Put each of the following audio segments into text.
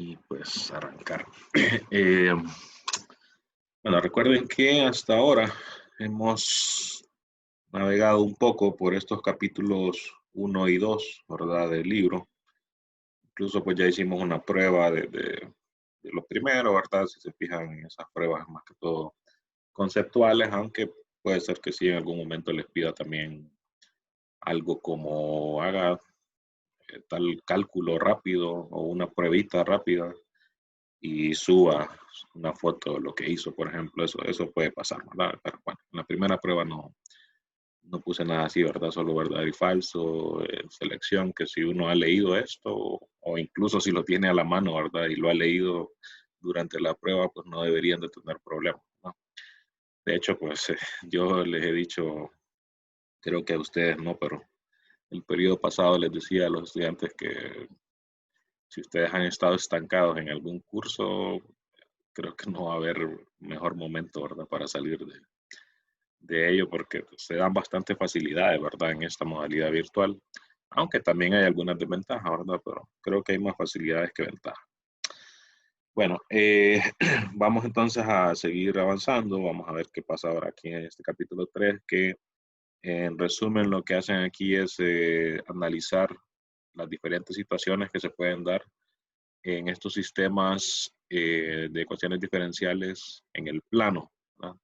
y pues arrancar. Eh, bueno, recuerden que hasta ahora hemos navegado un poco por estos capítulos 1 y 2, ¿verdad? Del libro. Incluso pues ya hicimos una prueba de lo primero, ¿verdad? Si se fijan en esas pruebas más que todo conceptuales, aunque puede ser que sí en algún momento les pida también algo como haga tal cálculo rápido o una pruebita rápida y suba una foto de lo que hizo, por ejemplo, eso puede pasar, ¿verdad? Pero bueno, en la primera prueba no puse nada así, ¿verdad? Solo verdadero y falso, selección, que si uno ha leído esto, o incluso si lo tiene a la mano, ¿verdad? Y lo ha leído durante la prueba, pues no deberían de tener problemas, ¿no? De hecho, pues yo les he dicho, creo que a ustedes no, pero el periodo pasado les decía a los estudiantes que si ustedes han estado estancados en algún curso, creo que no va a haber mejor momento, ¿verdad? Para salir de ello, porque pues, se dan bastantes facilidades, ¿verdad? En esta modalidad virtual, aunque también hay algunas desventajas, ¿verdad? Pero creo que hay más facilidades que ventajas. Bueno, vamos entonces a seguir avanzando, vamos a ver qué pasa ahora aquí en este capítulo 3, que en resumen lo que hacen aquí es analizar las diferentes situaciones que se pueden dar en estos sistemas de ecuaciones diferenciales en el plano, ¿verdad?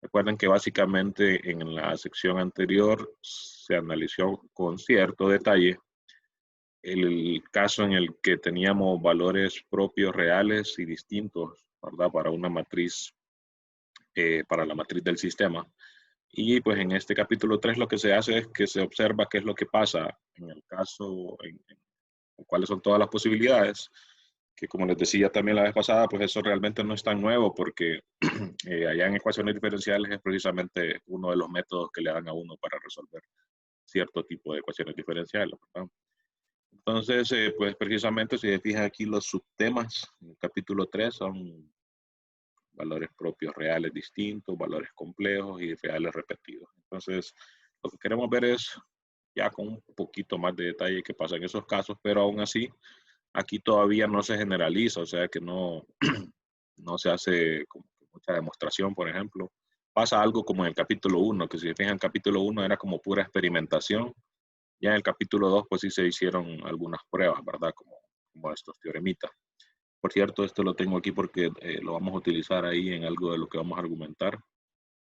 Recuerden que básicamente en la sección anterior se analizó con cierto detalle el caso en el que teníamos valores propios reales y distintos, ¿verdad? Para una matriz, para la matriz del sistema. Y pues en este capítulo 3 lo que se hace es que se observa qué es lo que pasa en el caso, cuáles son todas las posibilidades, que como les decía también la vez pasada, pues eso realmente no es tan nuevo porque allá en ecuaciones diferenciales es precisamente uno de los métodos que le dan a uno para resolver cierto tipo de ecuaciones diferenciales, ¿verdad? Entonces, pues precisamente si se fijan aquí los subtemas, en el capítulo 3 son valores propios reales distintos, valores complejos y reales repetidos. Entonces, lo que queremos ver es ya con un poquito más de detalle qué pasa en esos casos, pero aún así, aquí todavía no se generaliza, o sea que no, no se hace como mucha demostración, por ejemplo. Pasa algo como en el capítulo 1, que si se fijan, el capítulo 1 era como pura experimentación. Ya en el capítulo 2, pues sí se hicieron algunas pruebas, ¿verdad? Como estos teoremitas. Por cierto, esto lo tengo aquí porque lo vamos a utilizar ahí en algo de lo que vamos a argumentar.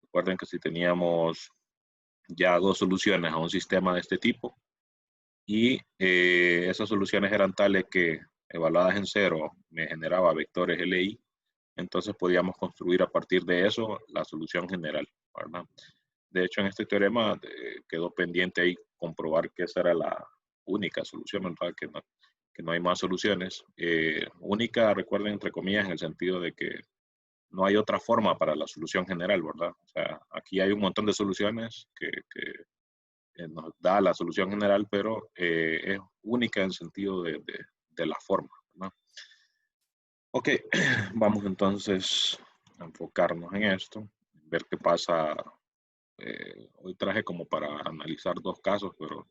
Recuerden que si teníamos ya dos soluciones a un sistema de este tipo y esas soluciones eran tales que evaluadas en cero me generaba vectores LI, entonces podíamos construir a partir de eso la solución general, ¿verdad? De hecho, en este teorema quedó pendiente ahí comprobar que esa era la única solución, ¿verdad? Que no hay más soluciones. Única, recuerden, entre comillas, en el sentido de que no hay otra forma para la solución general, ¿verdad? O sea, aquí hay un montón de soluciones que nos da la solución general, pero es única en el sentido de la forma, ¿verdad? Ok, vamos entonces a enfocarnos en esto, ver qué pasa. Hoy traje como para analizar dos casos, pero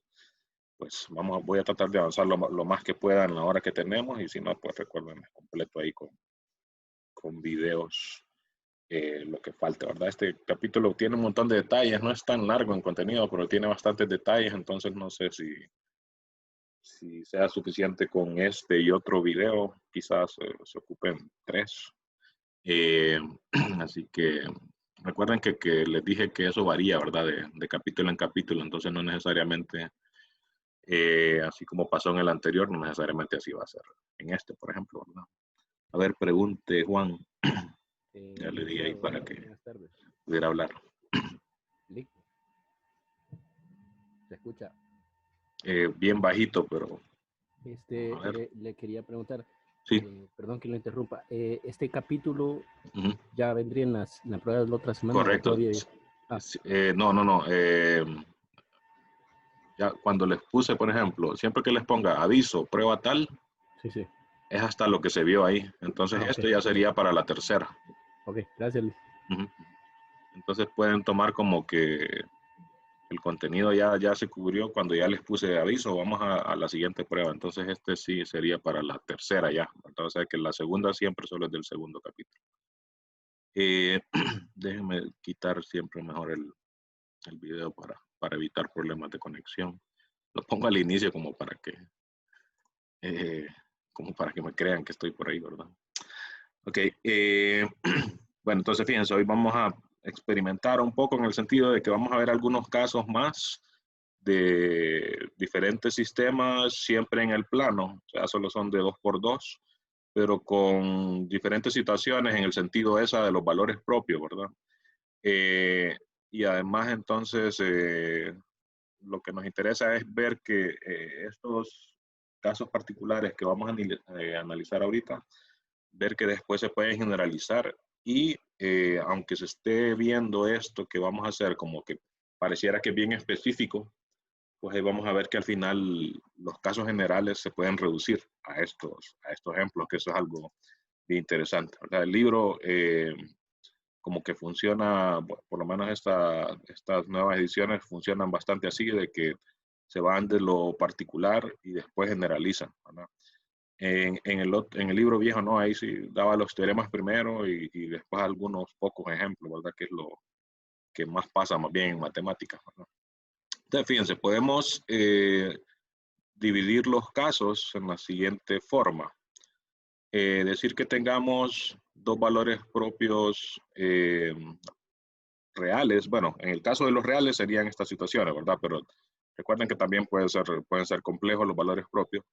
pues voy a tratar de avanzar lo más que pueda en la hora que tenemos y si no, pues recuerden, me completo ahí con videos lo que falta, ¿verdad? Este capítulo tiene un montón de detalles, no es tan largo en contenido, pero tiene bastantes detalles, entonces no sé si sea suficiente con este y otro video, quizás se ocupen tres. Eh, así que recuerden que les dije que eso varía, ¿verdad? De capítulo en capítulo, entonces no necesariamente, así como pasó en el anterior, no necesariamente así va a ser en este, por ejemplo, ¿verdad? A ver, pregunte Juan, ya le di ahí para que Buenas tardes. pudiera hablar. Listo. ¿Se escucha? Bien bajito, pero vamos a ver. Le quería preguntar, Sí. perdón que lo interrumpa, este capítulo Uh-huh. ya vendría en la prueba de la otra semana o Correcto. todavía. Ah, No. Ya cuando les puse, por ejemplo, siempre que les ponga aviso, prueba tal, sí, sí. es hasta lo que se vio ahí. Entonces Ah, ok. esto ya sería para la tercera. Ok, gracias. Uh-huh. Entonces pueden tomar como que el contenido ya se cubrió cuando ya les puse aviso, vamos a la siguiente prueba. Entonces este sí sería para la tercera ya. Entonces, o sea que la segunda siempre solo es del segundo capítulo. Déjenme quitar siempre mejor el video para evitar problemas de conexión. Lo pongo al inicio como para que me crean que estoy por ahí, ¿verdad? Ok. Bueno, entonces fíjense, hoy vamos a experimentar un poco en el sentido de que vamos a ver algunos casos más de diferentes sistemas siempre en el plano, o sea, solo son de 2x2, pero con diferentes situaciones en el sentido esa de los valores propios, ¿verdad? Y además entonces lo que nos interesa es ver que estos casos particulares que vamos a analizar ahorita, ver que después se pueden generalizar y aunque se esté viendo esto que vamos a hacer como que pareciera que es bien específico, pues ahí vamos a ver que al final los casos generales se pueden reducir a estos ejemplos, que eso es algo bien interesante, ¿verdad? El libro como que funciona, por lo menos estas nuevas ediciones funcionan bastante así, de que se van de lo particular y después generalizan, ¿verdad? En el libro viejo, no, ahí sí daba los teoremas primero y después algunos pocos ejemplos, ¿verdad? Que es lo que más pasa más bien en matemáticas, ¿verdad? Entonces, fíjense, podemos dividir los casos en la siguiente forma. Decir que tengamos dos valores propios reales. Bueno, en el caso de los reales serían estas situaciones, ¿verdad? Pero recuerden que también pueden ser complejos los valores propios.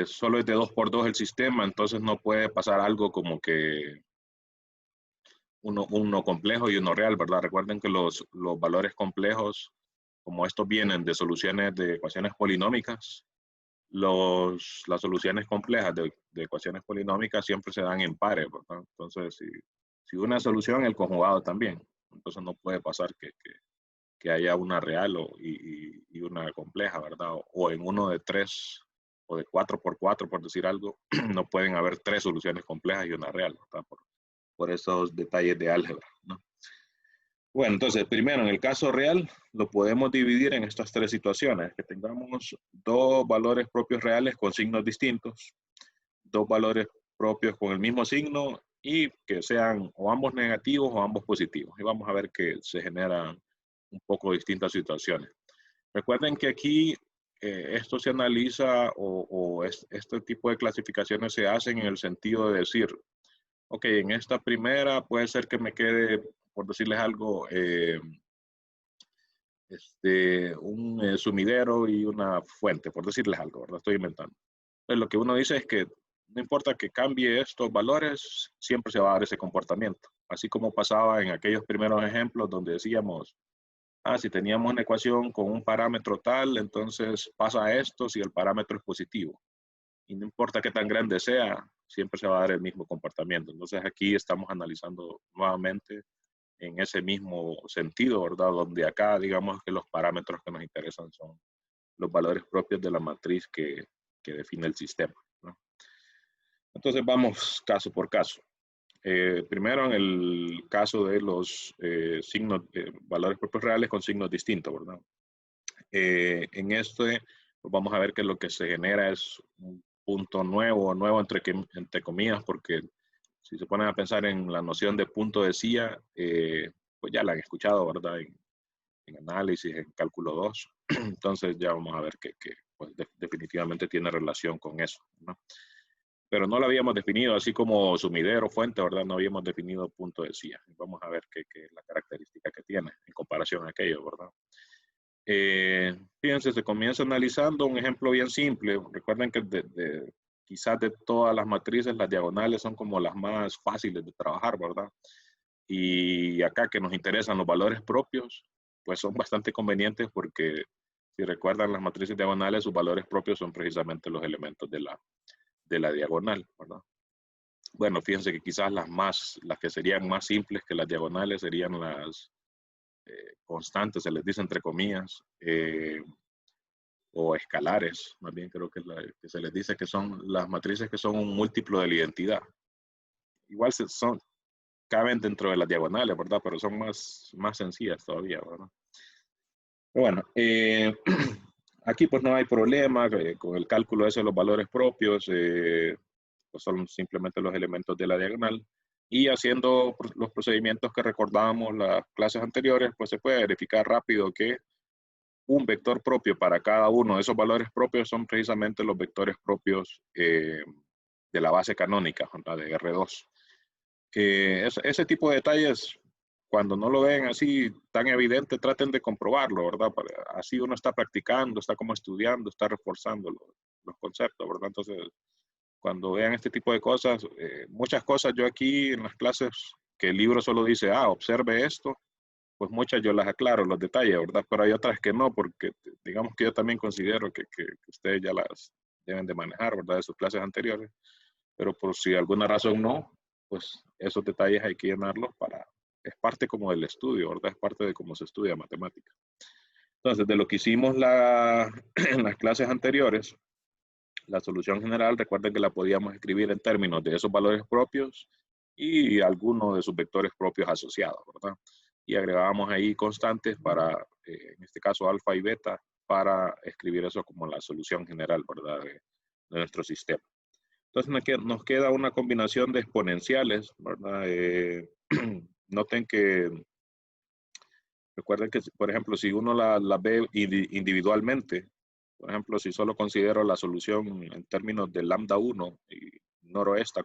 Solo es de 2x2 el sistema, entonces no puede pasar algo como que uno complejo y uno real, ¿verdad? Recuerden que los valores complejos, como estos vienen de soluciones de ecuaciones polinómicas, las soluciones complejas de ecuaciones polinómicas siempre se dan en pares, ¿verdad? Entonces, si una solución, el conjugado también. Entonces no puede pasar que haya una real y una compleja, ¿verdad? O en uno de 3 o de 4x4, por decir algo, no pueden haber 3 soluciones complejas y una real, ¿verdad? Por esos detalles de álgebra, ¿no? Bueno, entonces, primero, en el caso real, lo podemos dividir en estas 3 situaciones, que tengamos 2 valores propios reales con signos distintos, 2 valores propios con el mismo signo y que sean o ambos negativos o ambos positivos. Y vamos a ver que se generan un poco distintas situaciones. Recuerden que aquí esto se analiza este tipo de clasificaciones se hacen en el sentido de decir, ok, en esta primera puede ser que me quede, por decirles algo, un sumidero y una fuente, por decirles algo, ¿verdad? Estoy inventando. Entonces, lo que uno dice es que no importa que cambie estos valores, siempre se va a dar ese comportamiento. Así como pasaba en aquellos primeros ejemplos donde decíamos, si teníamos una ecuación con un parámetro tal, entonces pasa esto si el parámetro es positivo. Y no importa qué tan grande sea, siempre se va a dar el mismo comportamiento. Entonces aquí estamos analizando nuevamente en ese mismo sentido, ¿verdad? Donde acá digamos que los parámetros que nos interesan son los valores propios de la matriz que define el sistema, ¿no? Entonces vamos caso por caso. Primero en el caso de los valores propios reales con signos distintos, ¿verdad? En este pues vamos a ver que lo que se genera es un punto nuevo entre comillas, porque si se ponen a pensar en la noción de punto de CIA, pues ya la han escuchado, ¿verdad? En análisis, en cálculo 2. Entonces ya vamos a ver que pues definitivamente tiene relación con eso, ¿no? Pero no lo habíamos definido, así como sumidero, fuente, ¿verdad? No habíamos definido punto de CIA. Vamos a ver qué es la característica que tiene en comparación a aquello, ¿verdad? Fíjense, se comienza analizando un ejemplo bien simple. Recuerden que quizás de todas las matrices, las diagonales son como las más fáciles de trabajar, ¿verdad? Y acá que nos interesan los valores propios, pues son bastante convenientes porque si recuerdan las matrices diagonales, sus valores propios son precisamente los elementos de la diagonal, ¿verdad? Bueno, fíjense que quizás las que serían más simples que las diagonales serían las constantes, se les dice entre comillas, o escalares, más bien creo que se les dice que son las matrices que son un múltiplo de la identidad. Igual caben dentro de las diagonales, ¿verdad? Pero son más sencillas todavía, ¿verdad? Pero bueno, aquí pues no hay problema con el cálculo ese de los valores propios, pues son simplemente los elementos de la diagonal. Y haciendo los procedimientos que recordábamos las clases anteriores, pues se puede verificar rápido que un vector propio para cada uno de esos valores propios son precisamente los vectores propios de la base canónica, la de R2. Ese tipo de detalles, cuando no lo ven así tan evidente, traten de comprobarlo, ¿verdad? Así uno está practicando, está como estudiando, está reforzando los conceptos, ¿verdad? Entonces, cuando vean este tipo de cosas, muchas cosas yo aquí en las clases, que el libro solo dice, observe esto, pues muchas yo las aclaro, los detalles, ¿verdad? Pero hay otras que no, porque digamos que yo también considero que ustedes ya las deben de manejar, ¿verdad? De sus clases anteriores, pero por si alguna razón no, pues esos detalles hay que llenarlos es parte como del estudio, ¿verdad? Es parte de cómo se estudia matemática. Entonces, de lo que hicimos en las clases anteriores, la solución general, recuerden que la podíamos escribir en términos de esos valores propios y algunos de sus vectores propios asociados, ¿verdad? Y agregábamos ahí constantes para, en este caso, alfa y beta, para escribir eso como la solución general, ¿verdad? De nuestro sistema. Entonces nos queda una combinación de exponenciales, ¿verdad? Noten que, recuerden que, por ejemplo, si uno la ve individualmente, por ejemplo, si solo considero la solución en términos de lambda 1 y ignoro esta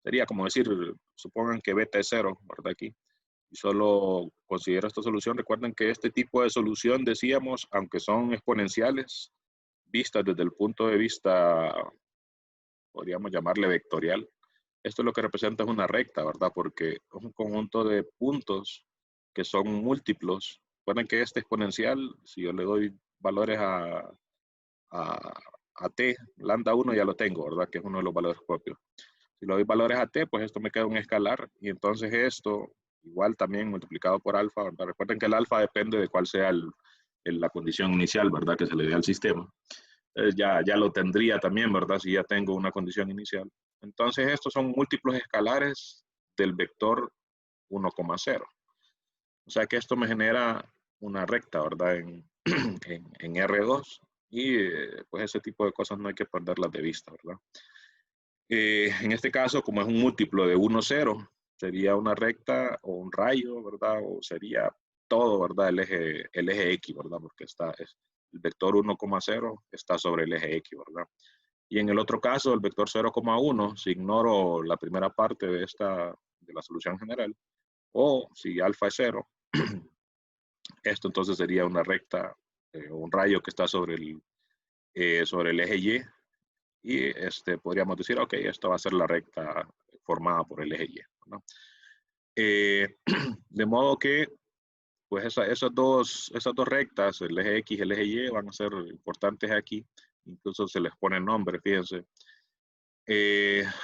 sería como decir, supongan que beta es 0, ¿verdad? Aquí. Y solo considero esta solución. Recuerden que este tipo de solución, decíamos, aunque son exponenciales, vistas desde el punto de vista, podríamos llamarle vectorial, esto lo que representa es una recta, ¿verdad? Porque es un conjunto de puntos que son múltiplos. Recuerden que este exponencial, si yo le doy valores a t, lambda 1 ya lo tengo, ¿verdad? Que es uno de los valores propios. Si le doy valores a t, pues esto me queda un escalar. Y entonces esto, igual también multiplicado por alfa, ¿verdad? Recuerden que el alfa depende de cuál sea la condición inicial, ¿verdad? Que se le dé al sistema. Ya lo tendría también, ¿verdad? Si ya tengo una condición inicial. Entonces estos son múltiplos escalares del vector 1,0. O sea que esto me genera una recta, ¿verdad? En R2. Y pues ese tipo de cosas no hay que perderlas de vista, ¿verdad? En este caso, como es un múltiplo de 1, 0, sería una recta o un rayo, ¿verdad? O sería todo, ¿verdad? El eje X, ¿verdad? Porque el vector 1,0 está sobre el eje X, ¿verdad? Y en el otro caso, el vector 0,1, si ignoro la primera parte de la solución general, o si alfa es 0, esto entonces sería una recta o un rayo que está sobre el eje Y, y podríamos decir, ok, esto va a ser la recta formada por el eje Y, ¿no? De modo que, pues esas dos rectas, el eje X y el eje Y, van a ser importantes aquí. Incluso se les pone nombre, fíjense.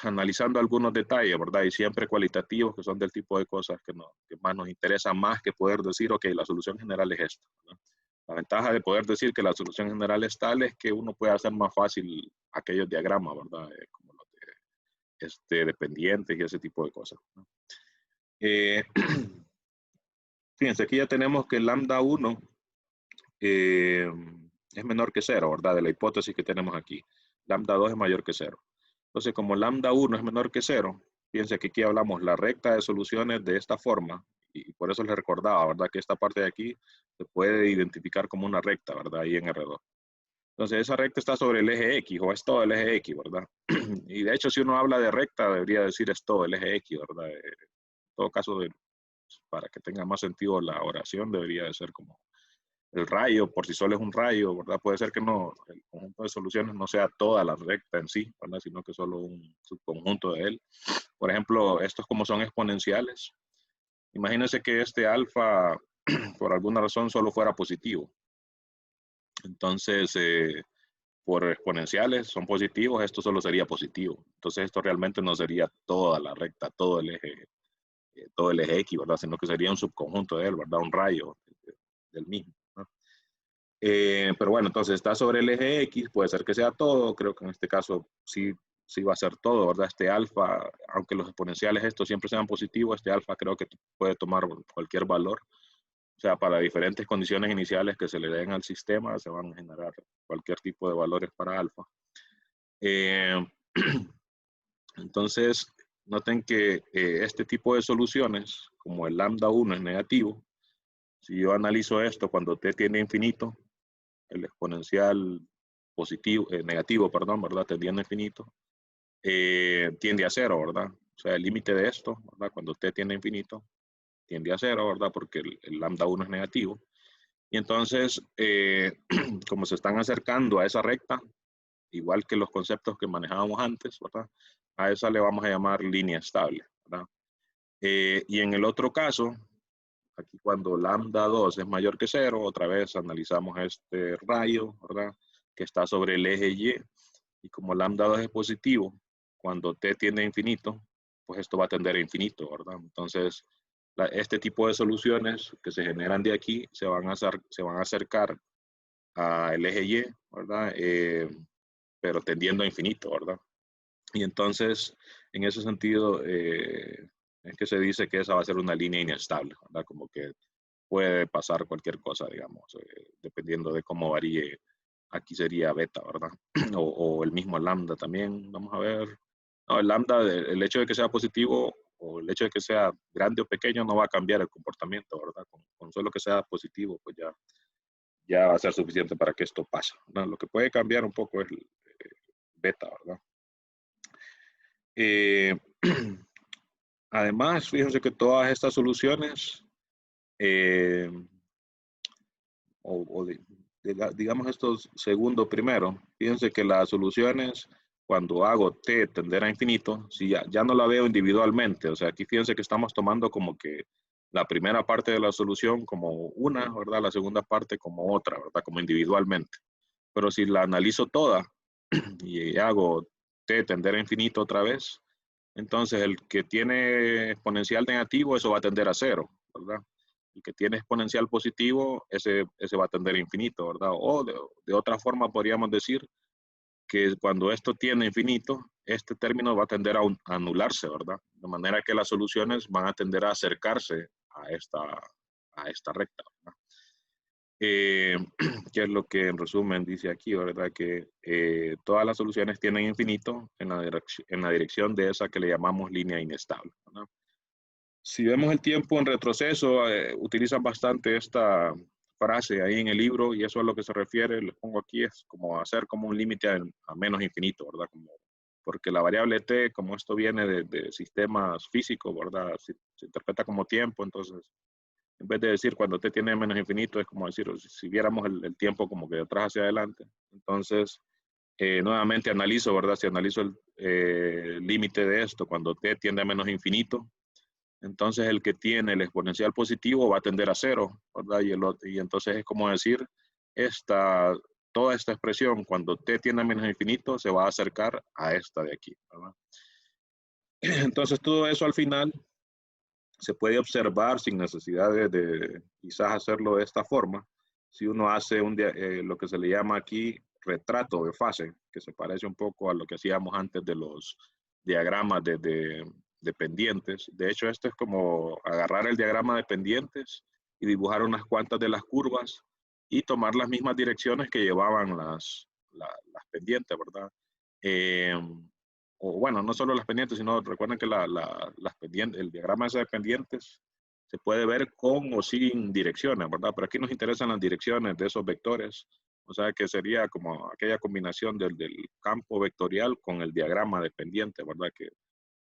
Analizando algunos detalles, ¿verdad? Y siempre cualitativos, que son del tipo de cosas que más nos interesan más que poder decir, ok, la solución general es esta, ¿no? La ventaja de poder decir que la solución general es tal es que uno puede hacer más fácil aquellos diagramas, ¿verdad? Como los de dependientes y ese tipo de cosas, ¿no? Fíjense, aquí ya tenemos que lambda 1 es menor que 0, ¿verdad? De la hipótesis que tenemos aquí. Lambda 2 es mayor que 0. Entonces, como lambda 1 es menor que 0, fíjense que aquí hablamos la recta de soluciones de esta forma, y por eso les recordaba, ¿verdad? Que esta parte de aquí se puede identificar como una recta, ¿verdad? Ahí en R2. Entonces, esa recta está sobre el eje X, o es todo el eje X, ¿verdad? Y de hecho, si uno habla de recta, debería decir es todo el eje X, ¿verdad? En todo caso, para que tenga más sentido la oración, debería de ser como el rayo, por sí solo es un rayo, ¿verdad? Puede ser que no, el conjunto de soluciones no sea toda la recta en sí, ¿verdad? Sino que solo un subconjunto de él. Por ejemplo, estos como son exponenciales, imagínense que este alfa, por alguna razón, solo fuera positivo. Entonces, por exponenciales son positivos, esto solo sería positivo. Entonces, esto realmente no sería toda la recta, todo el eje X, ¿verdad? Sino que sería un subconjunto de él, ¿verdad? Un rayo del mismo, ¿no? Pero bueno, entonces está sobre el eje X, puede ser que sea todo, creo que en este caso sí va a ser todo, ¿verdad? Este alfa, aunque los exponenciales estos siempre sean positivos, este alfa creo que puede tomar cualquier valor. O sea, para diferentes condiciones iniciales que se le den al sistema, se van a generar cualquier tipo de valores para alfa. Entonces, noten que este tipo de soluciones, como el lambda 1 es negativo, si yo analizo esto cuando t tiende a infinito, el exponencial positivo, negativo, perdón, ¿verdad? Tendiendo a infinito, tiende a cero, ¿verdad? O sea, el límite de esto, ¿verdad? Cuando t tiende a infinito, tiende a cero, ¿verdad? Porque el lambda 1 es negativo. Y entonces, como se están acercando a esa recta, igual que los conceptos que manejábamos antes, ¿verdad? A esa le vamos a llamar línea estable, ¿verdad? Y en el otro caso, aquí cuando lambda 2 es mayor que 0, otra vez analizamos este rayo, ¿verdad? Que está sobre el eje Y. Y como lambda 2 es positivo, cuando t tiende a infinito, pues esto va a tender a infinito, ¿verdad? Entonces, este tipo de soluciones que se generan de aquí se van a acercar al eje Y, ¿verdad? Pero tendiendo a infinito, ¿verdad? Y entonces, en ese sentido, es que se dice que esa va a ser una línea inestable, ¿verdad? Como que puede pasar cualquier cosa, digamos, dependiendo de cómo varíe. Aquí sería beta, ¿verdad? O el mismo lambda también, vamos a ver. No, el lambda, el hecho de que sea positivo o el hecho de que sea grande o pequeño no va a cambiar el comportamiento, ¿verdad? Con solo que sea positivo, pues ya va a ser suficiente para que esto pase, ¿no? Lo que puede cambiar un poco es el beta, ¿verdad? Además, fíjense que todas estas soluciones, digamos estos segundo primero, fíjense que las soluciones, cuando hago t tender a infinito, si ya no la veo individualmente, o sea, aquí fíjense que estamos tomando como que la primera parte de la solución como una, ¿verdad? La segunda parte como otra, ¿verdad? Como individualmente. Pero si la analizo toda y hago t tender a infinito otra vez, entonces el que tiene exponencial negativo, eso va a tender a cero, ¿verdad? El que tiene exponencial positivo, ese va a tender a infinito, ¿verdad? O de otra forma podríamos decir que cuando esto tiende a infinito, este término va a tender a anularse, ¿verdad? De manera que las soluciones van a tender a acercarse a esta recta, ¿verdad? Que es lo que en resumen dice aquí, ¿verdad? Que todas las soluciones tienen infinito en la dirección de esa que le llamamos línea inestable, ¿verdad? Si vemos el tiempo en retroceso, utilizan bastante esta frase ahí en el libro y eso es a lo que se refiere, le pongo aquí, es como hacer como un límite a menos infinito, ¿verdad? Porque la variable t, como esto viene de sistemas físicos, ¿verdad? Se interpreta como tiempo, entonces en vez de decir cuando t tiene menos infinito, es como decir, si viéramos el tiempo como que de atrás hacia adelante. Entonces, nuevamente analizo, ¿verdad? Si analizo el límite de esto, cuando t tiende a menos infinito, entonces el que tiene el exponencial positivo va a tender a cero, ¿verdad? Y entonces es como decir, toda esta expresión, cuando t tiende a menos infinito, se va a acercar a esta de aquí, ¿verdad? Entonces todo eso al final se puede observar sin necesidad de quizás hacerlo de esta forma, si uno hace lo que se le llama aquí retrato de fase, que se parece un poco a lo que hacíamos antes de los diagramas de pendientes. De hecho, esto es como agarrar el diagrama de pendientes y dibujar unas cuantas de las curvas y tomar las mismas direcciones que llevaban las pendientes, ¿verdad? O bueno, no solo las pendientes, sino recuerden que las pendientes, el diagrama ese de pendientes se puede ver con o sin direcciones, ¿verdad? Pero aquí nos interesan las direcciones de esos vectores, o sea que sería como aquella combinación del campo vectorial con el diagrama de pendiente, ¿verdad? Que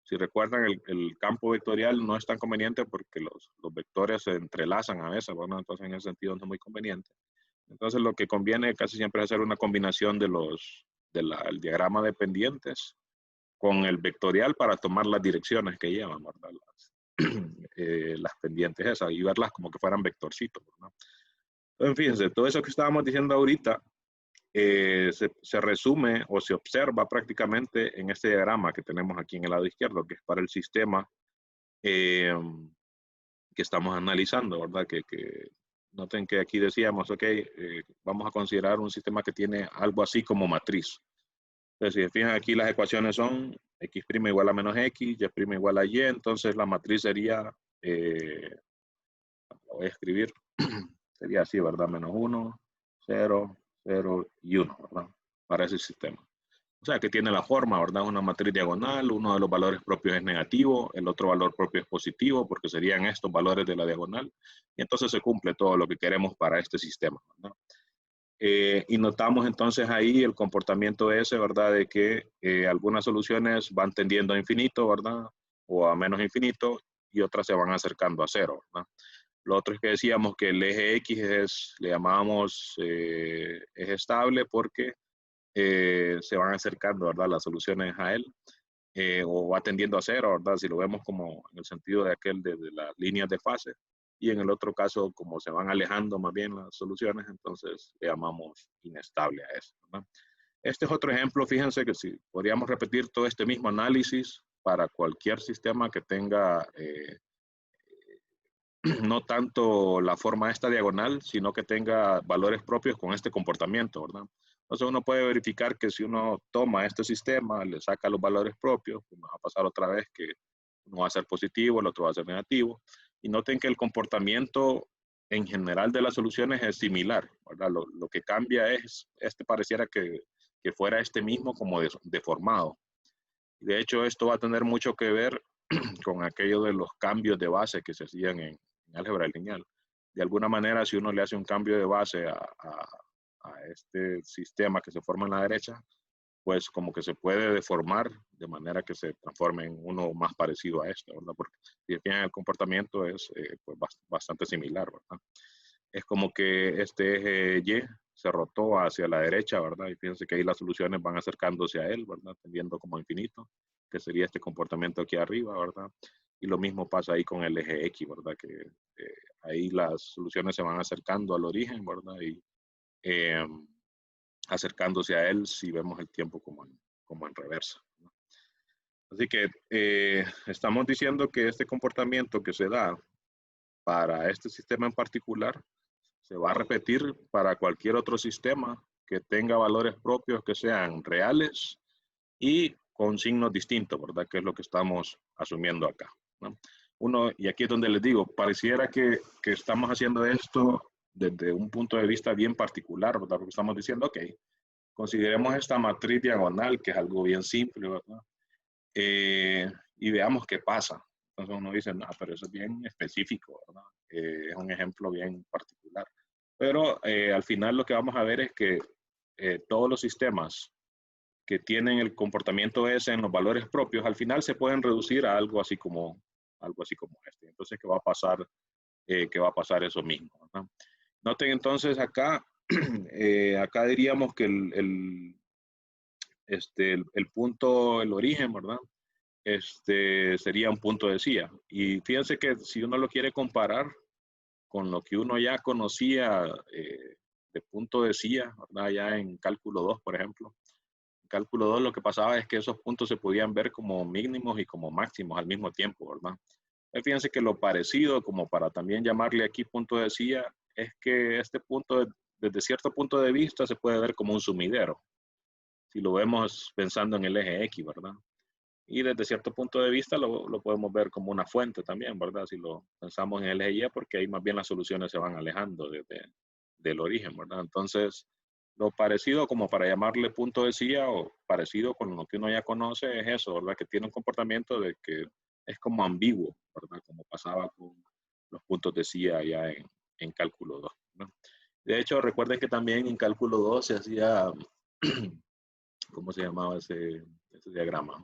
si recuerdan, el campo vectorial no es tan conveniente porque los vectores se entrelazan a veces, ¿verdad? Entonces en ese sentido no es muy conveniente. Entonces lo que conviene casi siempre es hacer una combinación del diagrama de pendientes con el vectorial para tomar las direcciones que llevan, ¿verdad? Las pendientes esas y verlas como que fueran vectorcitos, ¿verdad? Entonces, fíjense, todo eso que estábamos diciendo ahorita se resume o se observa prácticamente en este diagrama que tenemos aquí en el lado izquierdo, que es para el sistema que estamos analizando, ¿verdad? Noten que aquí decíamos, ok, vamos a considerar un sistema que tiene algo así como matriz. Entonces, si se fijan aquí, las ecuaciones son x' igual a menos x, y' igual a y, entonces la matriz sería, la voy a escribir, sería así, ¿verdad? Menos 1, 0, 0 y 1, ¿verdad? Para ese sistema. O sea, que tiene la forma, ¿verdad? Una matriz diagonal, uno de los valores propios es negativo, el otro valor propio es positivo, porque serían estos valores de la diagonal, y entonces se cumple todo lo que queremos para este sistema, ¿verdad? Y notamos entonces ahí el comportamiento ese, ¿verdad? De que algunas soluciones van tendiendo a infinito, ¿verdad? O a menos infinito, y otras se van acercando a cero, ¿verdad? Lo otro es que decíamos que el eje X le llamamos eje estable porque se van acercando, ¿verdad? Las soluciones a él, o va tendiendo a cero, ¿verdad? Si lo vemos como en el sentido de aquel de las líneas de fase, y en el otro caso, como se van alejando más bien las soluciones, entonces le llamamos inestable a eso, ¿verdad? Este es otro ejemplo, fíjense que si podríamos repetir todo este mismo análisis para cualquier sistema que tenga no tanto la forma esta diagonal, sino que tenga valores propios con este comportamiento, ¿verdad? Entonces uno puede verificar que si uno toma este sistema, le saca los valores propios, pues va a pasar otra vez que uno va a ser positivo, el otro va a ser negativo. Y noten que el comportamiento en general de las soluciones es similar, ¿verdad? Lo que cambia es, pareciera que fuera este mismo como deformado. De hecho, esto va a tener mucho que ver con aquello de los cambios de base que se hacían en álgebra lineal. De alguna manera, si uno le hace un cambio de base a este sistema que se forma en la derecha, pues como que se puede deformar de manera que se transforme en uno más parecido a esto, ¿verdad? Porque si fijan el comportamiento es pues bastante similar, ¿verdad? Es como que este eje Y se rotó hacia la derecha, ¿verdad? Y fíjense que ahí las soluciones van acercándose a él, ¿verdad? Tendiendo como infinito, que sería este comportamiento aquí arriba, ¿verdad? Y lo mismo pasa ahí con el eje X, ¿verdad? Que ahí las soluciones se van acercando al origen, ¿verdad? Y acercándose a él si vemos el tiempo como en reversa, ¿no? Así que estamos diciendo que este comportamiento que se da para este sistema en particular se va a repetir para cualquier otro sistema que tenga valores propios que sean reales y con signos distintos, ¿verdad? Que es lo que estamos asumiendo acá, ¿no? Y aquí es donde les digo, pareciera que estamos haciendo esto desde un punto de vista bien particular, ¿verdad? Porque estamos diciendo, ok, consideremos esta matriz diagonal, que es algo bien simple, ¿verdad? Y veamos qué pasa. Entonces uno dice, no, pero eso es bien específico, ¿verdad? Es un ejemplo bien particular. Pero al final lo que vamos a ver es que todos los sistemas que tienen el comportamiento ese en los valores propios, al final se pueden reducir a algo así como este. Entonces, ¿qué va a pasar eso mismo, ¿verdad? Noten entonces acá, acá diríamos que el punto, el origen, ¿verdad? Sería un punto de CIA. Y fíjense que si uno lo quiere comparar con lo que uno ya conocía de punto de CIA, ¿verdad? Ya en cálculo 2, por ejemplo. En cálculo 2 lo que pasaba es que esos puntos se podían ver como mínimos y como máximos al mismo tiempo, ¿verdad? Fíjense que lo parecido, como para también llamarle aquí punto de CIA, es que este punto, desde cierto punto de vista, se puede ver como un sumidero. Si lo vemos pensando en el eje X, ¿verdad? Y desde cierto punto de vista lo podemos ver como una fuente también, ¿verdad? Si lo pensamos en el eje Y, porque ahí más bien las soluciones se van alejando del origen, ¿verdad? Entonces, lo parecido como para llamarle punto de CIA o parecido con lo que uno ya conoce es eso, ¿verdad? Que tiene un comportamiento de que es como ambiguo, ¿verdad? Como pasaba con los puntos de CIA ya en cálculo 2, ¿no? De hecho, recuerden que también en cálculo 2 se hacía, ¿cómo se llamaba ese diagrama?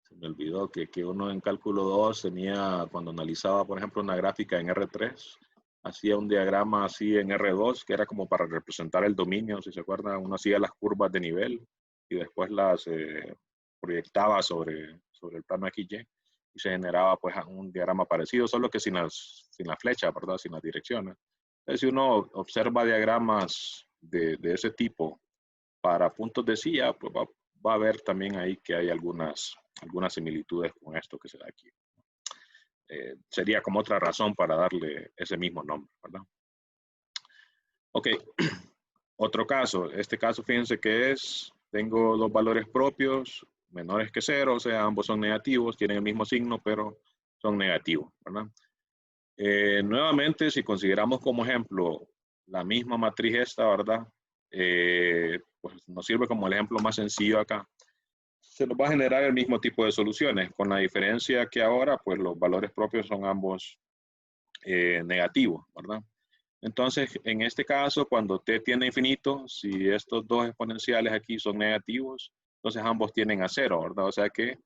Se me olvidó que uno en cálculo 2 tenía, cuando analizaba, por ejemplo, una gráfica en R3, hacía un diagrama así en R2, que era como para representar el dominio, si se acuerdan, uno hacía las curvas de nivel y después las proyectaba sobre el plano XY y se generaba pues un diagrama parecido, solo que sin la flecha, ¿verdad? Sin las direcciones. Entonces, si uno observa diagramas de ese tipo para puntos de CIA, pues va a ver también ahí que hay algunas similitudes con esto que se da aquí. Sería como otra razón para darle ese mismo nombre, ¿verdad? Ok, otro caso. Este caso, fíjense que tengo dos valores propios menores que 0, o sea, ambos son negativos, tienen el mismo signo, pero son negativos, ¿verdad? Nuevamente, si consideramos como ejemplo la misma matriz esta, ¿verdad? Pues nos sirve como el ejemplo más sencillo acá. Se nos va a generar el mismo tipo de soluciones, con la diferencia que ahora, pues los valores propios son ambos negativos, ¿verdad? Entonces, en este caso, cuando t tiende a infinito, si estos dos exponenciales aquí son negativos, entonces ambos tienden a cero, ¿verdad? O sea que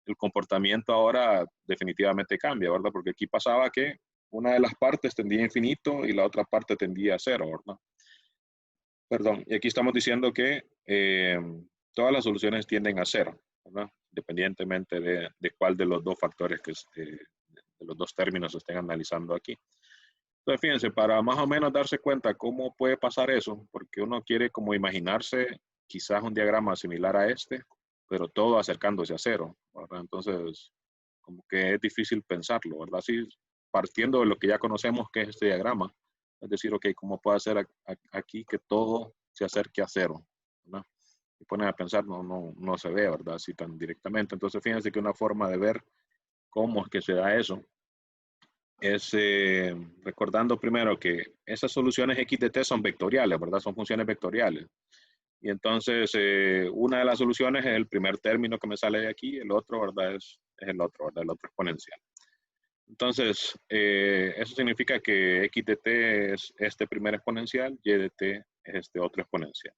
el comportamiento ahora definitivamente cambia, ¿verdad? Porque aquí pasaba que una de las partes tendía a infinito y la otra parte tendía a cero, ¿verdad? Perdón, y aquí estamos diciendo que todas las soluciones tienden a cero, ¿verdad? Independientemente de cuál de los dos factores de los dos términos se estén analizando aquí. Entonces, fíjense, para más o menos darse cuenta cómo puede pasar eso, porque uno quiere como imaginarse quizás un diagrama similar a este, pero todo acercándose a cero, ¿verdad? Entonces, como que es difícil pensarlo, ¿verdad? Así, partiendo de lo que ya conocemos que es este diagrama, es decir, ok, ¿cómo puede ser aquí que todo se acerque a cero, ¿verdad? Y ponen a pensar, no se ve, ¿verdad? Así tan directamente. Entonces, fíjense que una forma de ver cómo es que se da eso es recordando primero que esas soluciones x de t son vectoriales, ¿verdad? Son funciones vectoriales. Y entonces, una de las soluciones es el primer término que me sale de aquí, el otro, ¿verdad? Es el otro, ¿verdad? El otro exponencial. Entonces, eso significa que x de t es este primer exponencial, y de t es este otro exponencial.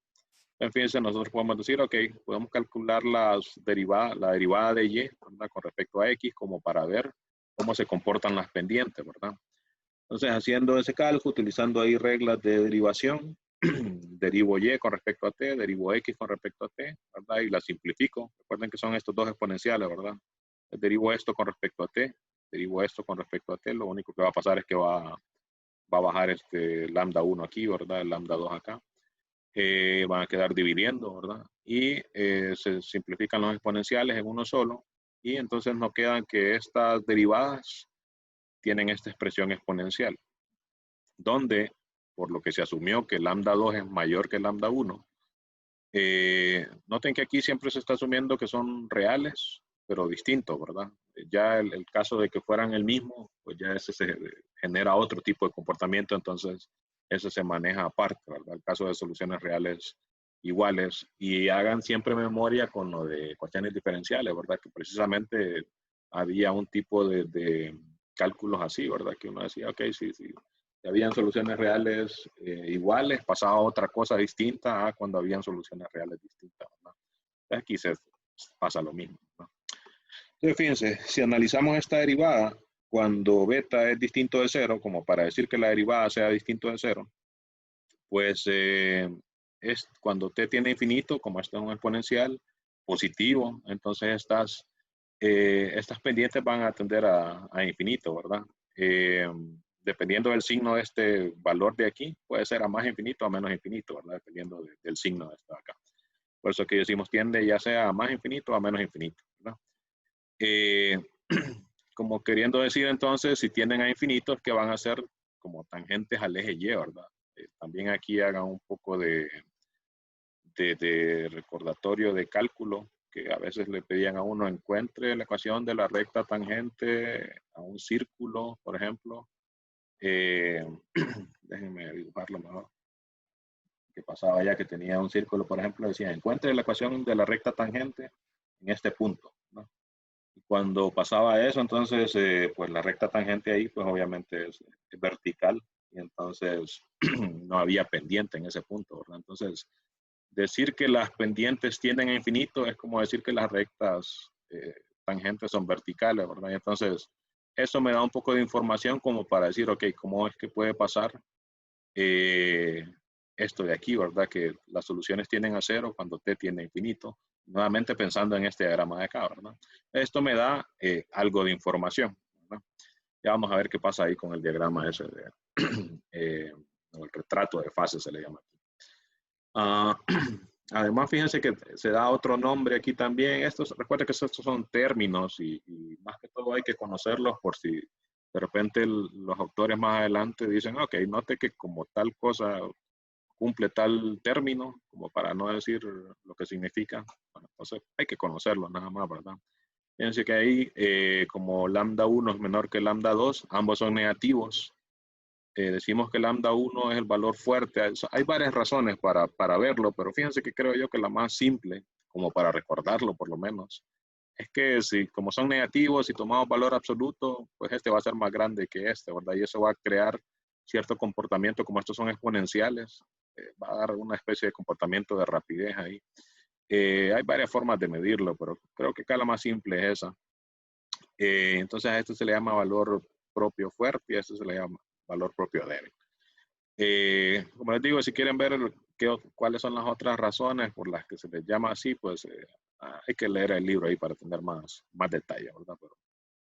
Entonces, fíjense, nosotros podemos decir, ok, podemos calcular la derivada de y, ¿verdad? Con respecto a x, como para ver cómo se comportan las pendientes, ¿verdad? Entonces, haciendo ese cálculo, utilizando ahí reglas de derivación, derivo y con respecto a t, derivo x con respecto a t, ¿verdad? Y la simplifico. Recuerden que son estos dos exponenciales, ¿verdad? Derivo esto con respecto a t, derivo esto con respecto a t. Lo único que va a pasar es que va a bajar este lambda 1 aquí, ¿verdad? El lambda 2 acá. Van a quedar dividiendo, ¿verdad? Y se simplifican los exponenciales en uno solo. Y entonces nos quedan que estas derivadas tienen esta expresión exponencial, donde, por lo que se asumió que lambda 2 es mayor que lambda 1, noten que aquí siempre se está asumiendo que son reales, pero distintos, ¿verdad? Ya el caso de que fueran el mismo, pues ya ese se genera otro tipo de comportamiento, entonces ese se maneja aparte, ¿verdad? El caso de soluciones reales iguales, y hagan siempre memoria con lo de ecuaciones diferenciales, ¿verdad? Que precisamente había un tipo de cálculos así, ¿verdad? Que uno decía, ok, sí, habían soluciones reales iguales, pasaba otra cosa distinta a cuando habían soluciones reales distintas, ¿verdad? Aquí se pasa lo mismo, ¿no? Entonces, fíjense, si analizamos esta derivada, cuando beta es distinto de cero, como para decir que la derivada sea distinto de cero, pues es cuando t tiene infinito, como esto es un exponencial positivo, entonces estas pendientes van a tender a infinito, ¿verdad? Dependiendo del signo de este valor de aquí, puede ser a más infinito o a menos infinito, ¿verdad? Dependiendo del signo de esto de acá. Por eso que decimos tiende ya sea a más infinito o a menos infinito, ¿verdad? Como queriendo decir entonces, si tienden a infinito, es que van a ser como tangentes al eje Y, ¿verdad? También aquí hagan un poco de recordatorio de cálculo, que a veces le pedían a uno encuentre la ecuación de la recta tangente a un círculo, por ejemplo. Déjenme dibujarlo mejor. Que pasaba ya que tenía un círculo, por ejemplo, decía encuentre la ecuación de la recta tangente en este punto, ¿no? Y cuando pasaba eso, entonces, pues la recta tangente ahí, pues obviamente es vertical, y entonces no había pendiente en ese punto, ¿verdad? Entonces, decir que las pendientes tienden a infinito es como decir que las rectas tangentes son verticales, ¿verdad? Y entonces, eso me da un poco de información como para decir, ok, ¿cómo es que puede pasar esto de aquí, ¿verdad? Que las soluciones tienden a cero cuando t tiende a infinito. Nuevamente pensando en este diagrama de acá, ¿verdad? Esto me da algo de información, ¿verdad? Ya vamos a ver qué pasa ahí con el diagrama ese de el retrato de fase se le llama aquí. Además, fíjense que se da otro nombre aquí también. Recuerden que estos son términos y más que todo hay que conocerlos por si de repente los autores más adelante dicen, ok, note que como tal cosa cumple tal término, como para no decir lo que significa. Bueno, entonces hay que conocerlo nada más, ¿verdad? Fíjense que ahí, como lambda 1 es menor que lambda 2, ambos son negativos. Decimos que lambda 1 es el valor fuerte. Hay varias razones para verlo, pero fíjense que creo yo que la más simple, como para recordarlo por lo menos, es que si como son negativos, si tomamos valor absoluto, pues este va a ser más grande que este, ¿verdad? Y eso va a crear cierto comportamiento, como estos son exponenciales, va a dar una especie de comportamiento de rapidez ahí. Hay varias formas de medirlo, pero creo que acá la más simple es esa. Entonces a esto se le llama valor propio fuerte y a esto se le llama valor propio débil. Como les digo, si quieren ver cuáles son las otras razones por las que se les llama así, pues hay que leer el libro ahí para tener más detalle, ¿verdad? Pero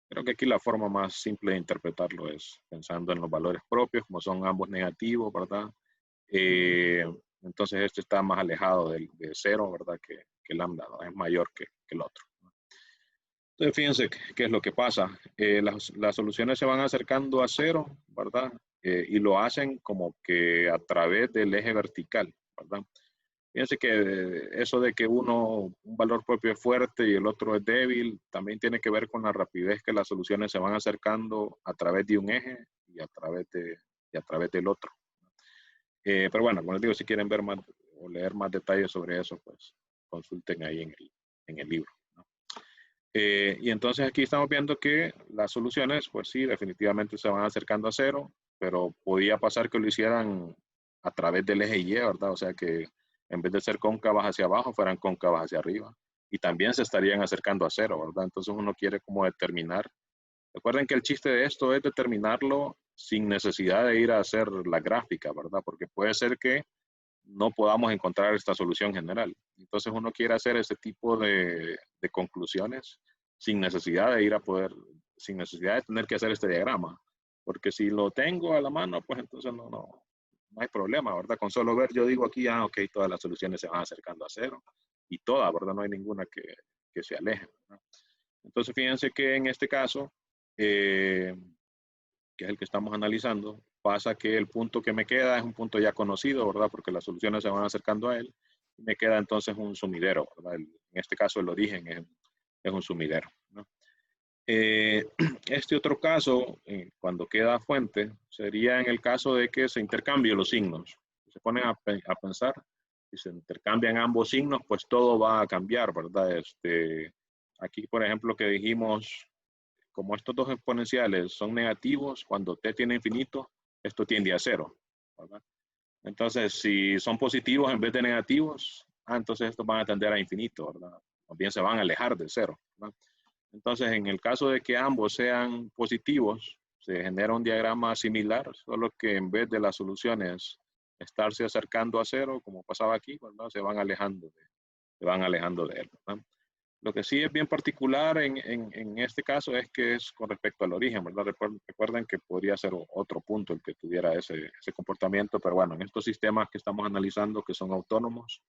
creo que aquí la forma más simple de interpretarlo es pensando en los valores propios, como son ambos negativos, ¿verdad? Entonces este está más alejado de cero, ¿verdad? Que lambda, ¿no? Es mayor que el otro. Entonces fíjense qué es lo que pasa. Las soluciones se van acercando a cero, ¿verdad? Y lo hacen como que a través del eje vertical, ¿verdad? Fíjense que eso de que un valor propio es fuerte y el otro es débil, también tiene que ver con la rapidez que las soluciones se van acercando a través de un eje y a través del otro. Pero bueno, como les digo, si quieren ver más o leer más detalles sobre eso, pues consulten ahí en el libro, ¿no? Y entonces aquí estamos viendo que las soluciones, pues sí, definitivamente se van acercando a cero, pero podía pasar que lo hicieran a través del eje Y, ¿verdad? O sea que en vez de ser cóncavas hacia abajo, fueran cóncavas hacia arriba. Y también se estarían acercando a cero, ¿verdad? Entonces uno quiere como determinar. Recuerden que el chiste de esto es determinarlo sin necesidad de ir a hacer la gráfica, ¿verdad? Porque puede ser que no podamos encontrar esta solución general. Entonces uno quiere hacer ese tipo de conclusiones sin necesidad de sin necesidad de tener que hacer este diagrama. Porque si lo tengo a la mano, pues entonces no hay problema, ¿verdad? Con solo ver, yo digo aquí, ok, todas las soluciones se van acercando a cero y todas, ¿verdad? No hay ninguna que se aleje, ¿verdad? Entonces fíjense que en este caso, que es el que estamos analizando, pasa que el punto que me queda es un punto ya conocido, ¿verdad? Porque las soluciones se van acercando a él. Y me queda entonces un sumidero, ¿verdad? En este caso el origen es un sumidero, ¿no? Este otro caso, cuando queda fuente, sería en el caso de que se intercambien los signos. Se ponen a pensar, si se intercambian ambos signos, pues todo va a cambiar, ¿verdad? Aquí, por ejemplo, que dijimos, como estos dos exponenciales son negativos, cuando t tiene infinito, esto tiende a cero, ¿verdad? Entonces, si son positivos en vez de negativos, entonces estos van a tender a infinito, ¿verdad? O bien se van a alejar de cero, ¿verdad? Entonces, en el caso de que ambos sean positivos, se genera un diagrama similar, solo que en vez de las soluciones estarse acercando a cero, como pasaba aquí, ¿verdad? Se van alejando de él, ¿verdad? Lo que sí es bien particular en este caso es que es con respecto al origen, ¿verdad? Recuerden que podría ser otro punto el que tuviera ese comportamiento, pero bueno, en estos sistemas que estamos analizando que son autónomos,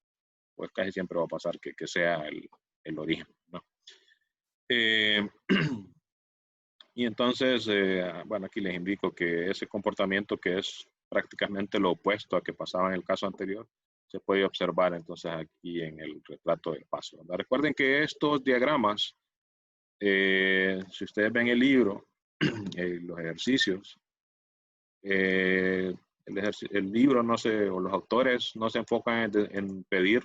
pues casi siempre va a pasar que sea el origen, ¿no? Y entonces, bueno, aquí les indico que ese comportamiento que es prácticamente lo opuesto a que pasaba en el caso anterior, se puede observar entonces aquí en el retrato del paso, ¿verdad? Recuerden que estos diagramas, si ustedes ven el libro, los ejercicios, el libro o los autores no se enfocan en pedir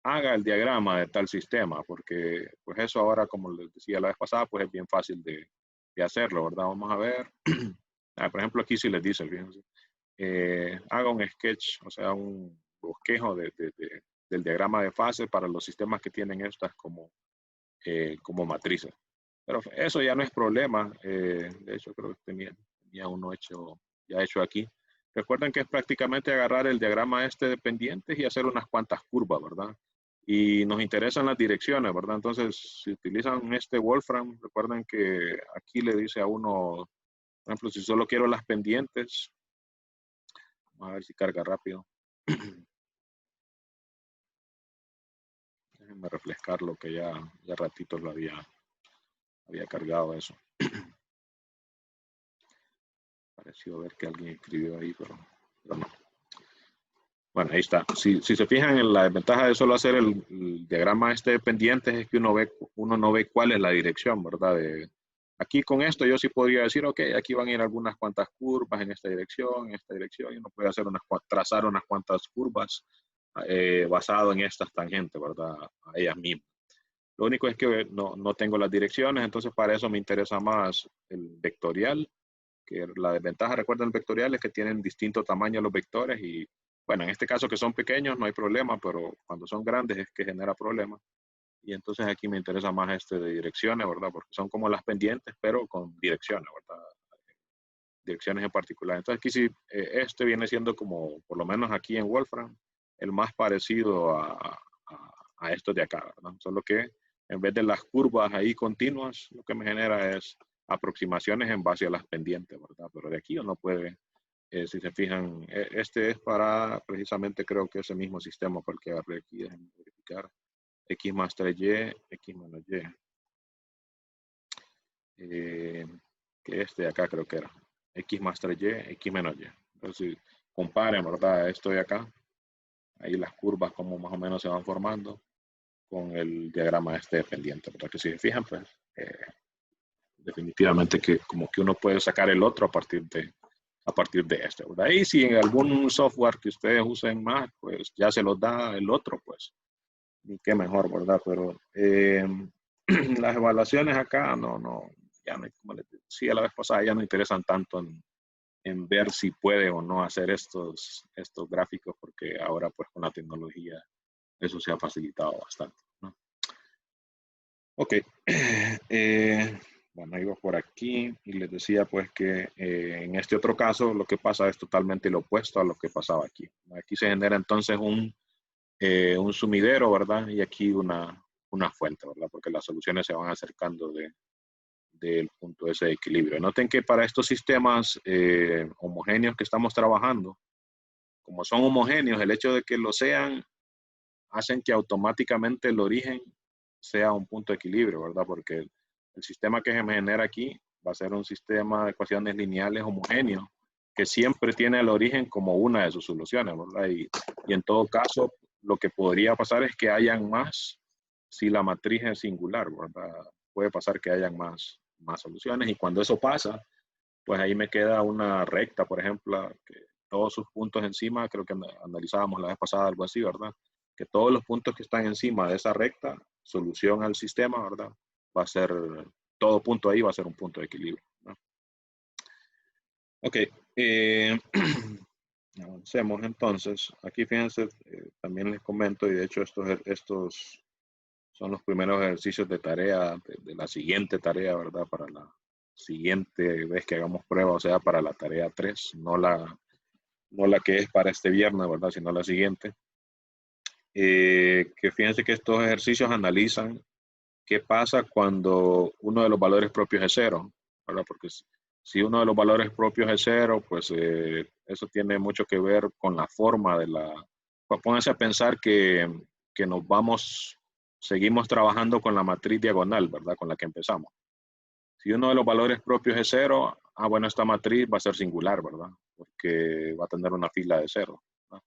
haga el diagrama de tal sistema, porque pues eso ahora, como les decía la vez pasada, pues es bien fácil de hacerlo, ¿verdad? Vamos a ver. Por ejemplo, aquí sí les dice, fíjense, haga un sketch, o sea, un bosquejo del diagrama de fase para los sistemas que tienen estas como matrices. Pero eso ya no es problema. De hecho, creo que tenía uno ya hecho aquí. Recuerden que es prácticamente agarrar el diagrama de pendientes y hacer unas cuantas curvas, ¿verdad? Y nos interesan las direcciones, ¿verdad? Entonces, si utilizan este Wolfram, recuerden que aquí le dice a uno, por ejemplo, si solo quiero las pendientes, vamos a ver si carga rápido. Déjenme refrescar lo que ya ratitos lo había cargado eso. Pareció ver que alguien escribió ahí, pero no. Bueno, ahí está. Si se fijan, en la desventaja de solo hacer el diagrama de pendientes es que uno no ve cuál es la dirección, ¿verdad? Aquí con esto yo sí podría decir, ok, aquí van a ir algunas cuantas curvas en esta dirección, y uno puede hacer trazar unas cuantas curvas basado en estas tangentes, ¿verdad? A ellas mismas. Lo único es que no tengo las direcciones, entonces para eso me interesa más el vectorial, que la desventaja, recuerden, el vectorial es que tienen distinto tamaño los vectores y, bueno, en este caso que son pequeños no hay problema, pero cuando son grandes es que genera problemas. Y entonces aquí me interesa más de direcciones, ¿verdad? Porque son como las pendientes, pero con direcciones, ¿verdad? Direcciones en particular. Entonces aquí sí, viene siendo como, por lo menos aquí en Wolfram, el más parecido a estos de acá, ¿verdad? Solo que en vez de las curvas ahí continuas, lo que me genera es aproximaciones en base a las pendientes, ¿verdad? Pero de aquí uno puede, si se fijan, este es para precisamente creo que ese mismo sistema para el que agarré aquí, déjenme verificar. X más 3y, X menos y. Que de acá creo que era. X más 3y, X menos y. Entonces, comparen, ¿verdad? Esto de acá. Ahí las curvas como más o menos se van formando con el diagrama pendiente, ¿verdad? Que si se fijan, pues definitivamente que como que uno puede sacar el otro a partir de este, ¿verdad? Y si en algún software que ustedes usen más, pues ya se los da el otro, pues ni qué mejor, ¿verdad? Pero las evaluaciones acá ya no, como les decía la vez pasada, ya no interesan tanto en ver si puede o no hacer estos gráficos, porque ahora pues con la tecnología eso se ha facilitado bastante, ¿no? Ok, bueno, iba por aquí y les decía pues que en este otro caso lo que pasa es totalmente lo opuesto a lo que pasaba aquí. Aquí se genera entonces un sumidero, ¿verdad? Y aquí una fuente, ¿verdad? Porque las soluciones se van acercando del punto ese de equilibrio. Noten que para estos sistemas homogéneos que estamos trabajando, como son homogéneos, el hecho de que lo sean, hacen que automáticamente el origen sea un punto de equilibrio, ¿verdad? Porque el sistema que se me genera aquí va a ser un sistema de ecuaciones lineales homogéneos que siempre tiene el origen como una de sus soluciones, ¿verdad? Y en todo caso, lo que podría pasar es que hayan más si la matriz es singular, ¿verdad? Puede pasar que hayan más soluciones y cuando eso pasa, pues ahí me queda una recta, por ejemplo, que todos sus puntos encima, creo que analizábamos la vez pasada algo así, ¿verdad? Que todos los puntos que están encima de esa recta, solución al sistema, ¿verdad? Va a ser, todo punto ahí va a ser un punto de equilibrio, ¿no? Ok, avancemos entonces. Aquí fíjense, también les comento, y de hecho estos son los primeros ejercicios de tarea, de la siguiente tarea, ¿verdad? Para la siguiente vez que hagamos prueba, o sea, para la tarea 3, no la que es para este viernes, ¿verdad? Sino la siguiente. Que fíjense que estos ejercicios analizan qué pasa cuando uno de los valores propios es 0, ¿verdad? Porque si uno de los valores propios es 0, pues eso tiene mucho que ver con la forma de la... Pues pónganse a pensar que seguimos trabajando con la matriz diagonal, ¿verdad? Con la que empezamos. Si uno de los valores propios es 0, bueno, esta matriz va a ser singular, ¿verdad? Porque va a tener una fila de 0, ¿verdad?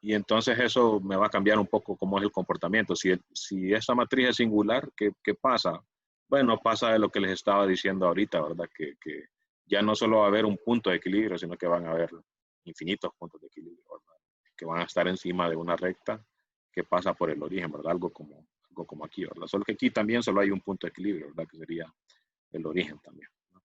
Y entonces eso me va a cambiar un poco cómo es el comportamiento. Si esta matriz es singular, ¿qué pasa? Bueno, pasa de lo que les estaba diciendo ahorita, ¿verdad? Que ya no solo va a haber un punto de equilibrio, sino que van a haber infinitos puntos de equilibrio, ¿verdad? Que van a estar encima de una recta que pasa por el origen, ¿verdad? Algo como aquí, ¿verdad? Solo que aquí también solo hay un punto de equilibrio, ¿verdad? Que sería el origen también, ¿no?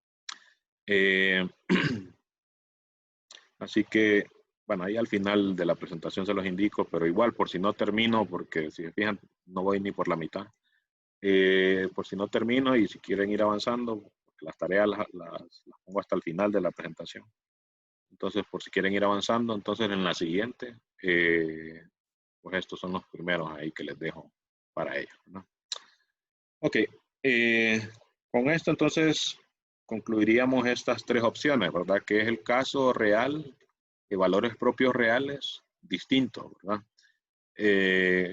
Así que, bueno, ahí al final de la presentación se los indico, pero igual por si no termino, porque si se fijan, no voy ni por la mitad. Por si no termino y si quieren ir avanzando, las tareas las pongo hasta el final de la presentación. Entonces, por si quieren ir avanzando, entonces en la siguiente, pues estos son los primeros ahí que les dejo para ellos, ¿no? Ok, con esto entonces concluiríamos estas 3 opciones, ¿verdad? Que es el caso real de valores propios reales distintos, ¿verdad?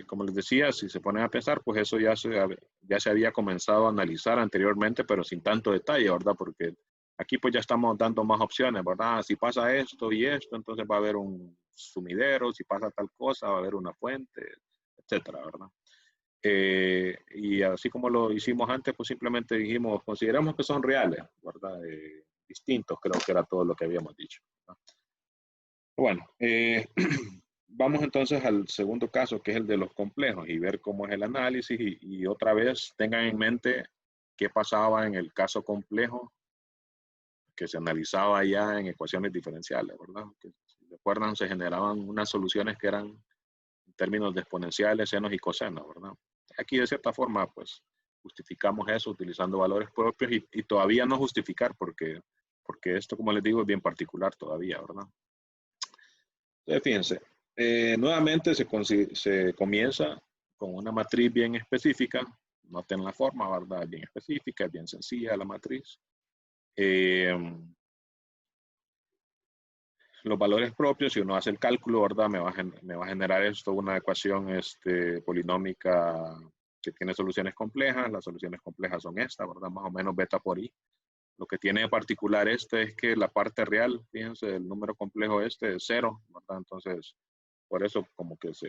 Como les decía, si se ponen a pensar, pues eso ya se había comenzado a analizar anteriormente, pero sin tanto detalle, ¿verdad? Porque aquí pues ya estamos dando más opciones, ¿verdad? Si pasa esto y esto, entonces va a haber un sumidero, si pasa tal cosa, va a haber una fuente, etcétera, ¿verdad? Y así como lo hicimos antes, pues simplemente dijimos, consideramos que son reales, ¿verdad? Distintos, creo que era todo lo que habíamos dicho, ¿verdad? Bueno, vamos entonces al segundo caso, que es el de los complejos, y ver cómo es el análisis, y otra vez tengan en mente qué pasaba en el caso complejo, que se analizaba ya en ecuaciones diferenciales, ¿verdad? Que, si recuerdan, se generaban unas soluciones que eran en términos de exponenciales, senos y cosenos, ¿verdad? Aquí, de cierta forma, pues, justificamos eso utilizando valores propios, y todavía no justificar, porque esto, como les digo, es bien particular todavía, ¿verdad? Entonces, fíjense, nuevamente se comienza con una matriz bien específica. Noten la forma, ¿verdad? Bien específica, bien sencilla la matriz. Los valores propios, si uno hace el cálculo, ¿verdad? Me va a generar esto una ecuación polinómica que tiene soluciones complejas. Las soluciones complejas son estas, ¿verdad? Más o menos beta por i. Lo que tiene de particular es que la parte real, fíjense, el número complejo es 0, ¿verdad? Entonces, por eso como que es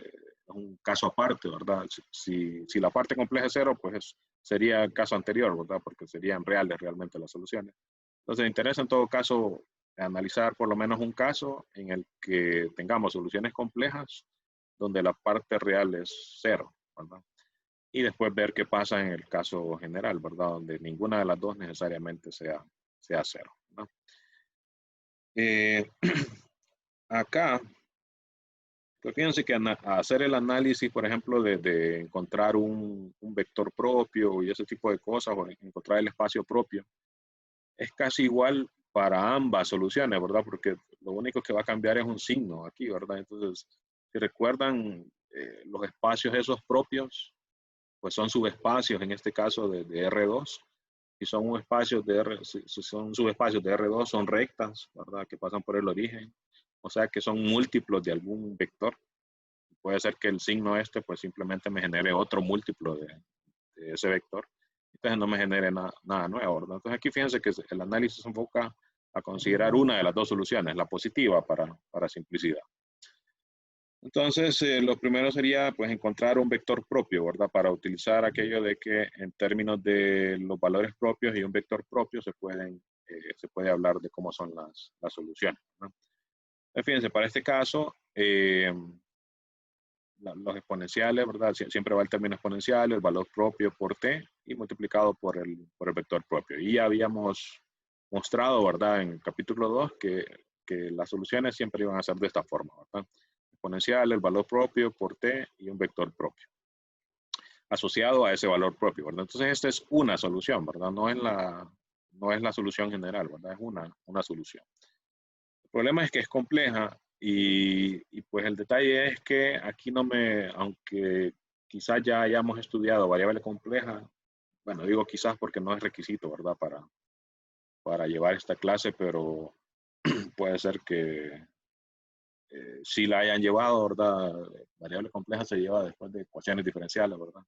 un caso aparte, ¿verdad? Si la parte compleja es 0, pues sería el caso anterior, ¿verdad? Porque serían reales realmente las soluciones. Entonces, interesa en todo caso analizar por lo menos un caso en el que tengamos soluciones complejas donde la parte real es 0, ¿verdad? Y después ver qué pasa en el caso general, ¿verdad? Donde ninguna de las dos necesariamente sea 0, ¿no? Acá, pues fíjense que hacer el análisis, por ejemplo, de encontrar un vector propio y ese tipo de cosas, o encontrar el espacio propio, es casi igual para ambas soluciones, ¿verdad? Porque lo único que va a cambiar es un signo aquí, ¿verdad? Entonces, si recuerdan, los espacios esos propios, pues son subespacios, en este caso de R2, y son un espacio de si son subespacios de R2, son rectas, ¿verdad? Que pasan por el origen, o sea que son múltiplos de algún vector. Puede ser que el signo pues simplemente me genere otro múltiplo de ese vector, entonces no me genere nada nuevo, ¿verdad? Entonces aquí fíjense que el análisis se enfoca a considerar una de las dos soluciones, la positiva para simplicidad. Entonces, lo primero sería pues encontrar un vector propio, ¿verdad? Para utilizar aquello de que en términos de los valores propios y un vector propio se puede hablar de cómo son las soluciones, ¿no? Entonces, fíjense, para este caso, los exponenciales, ¿verdad? Siempre va el término exponencial, el valor propio por t y multiplicado por el vector propio. Y ya habíamos mostrado, ¿verdad? En el capítulo 2 que las soluciones siempre iban a ser de esta forma, ¿verdad? Exponencial, el valor propio por t y un vector propio asociado a ese valor propio, ¿verdad? Entonces esta es una solución, ¿verdad? No es la solución general, ¿verdad? Es una solución. El problema es que es compleja y pues el detalle es que aquí aunque quizás ya hayamos estudiado variable compleja, bueno, digo quizás porque no es requisito, ¿verdad? Para llevar esta clase, pero puede ser que si la hayan llevado, ¿verdad? Variable compleja se lleva después de ecuaciones diferenciales, ¿verdad?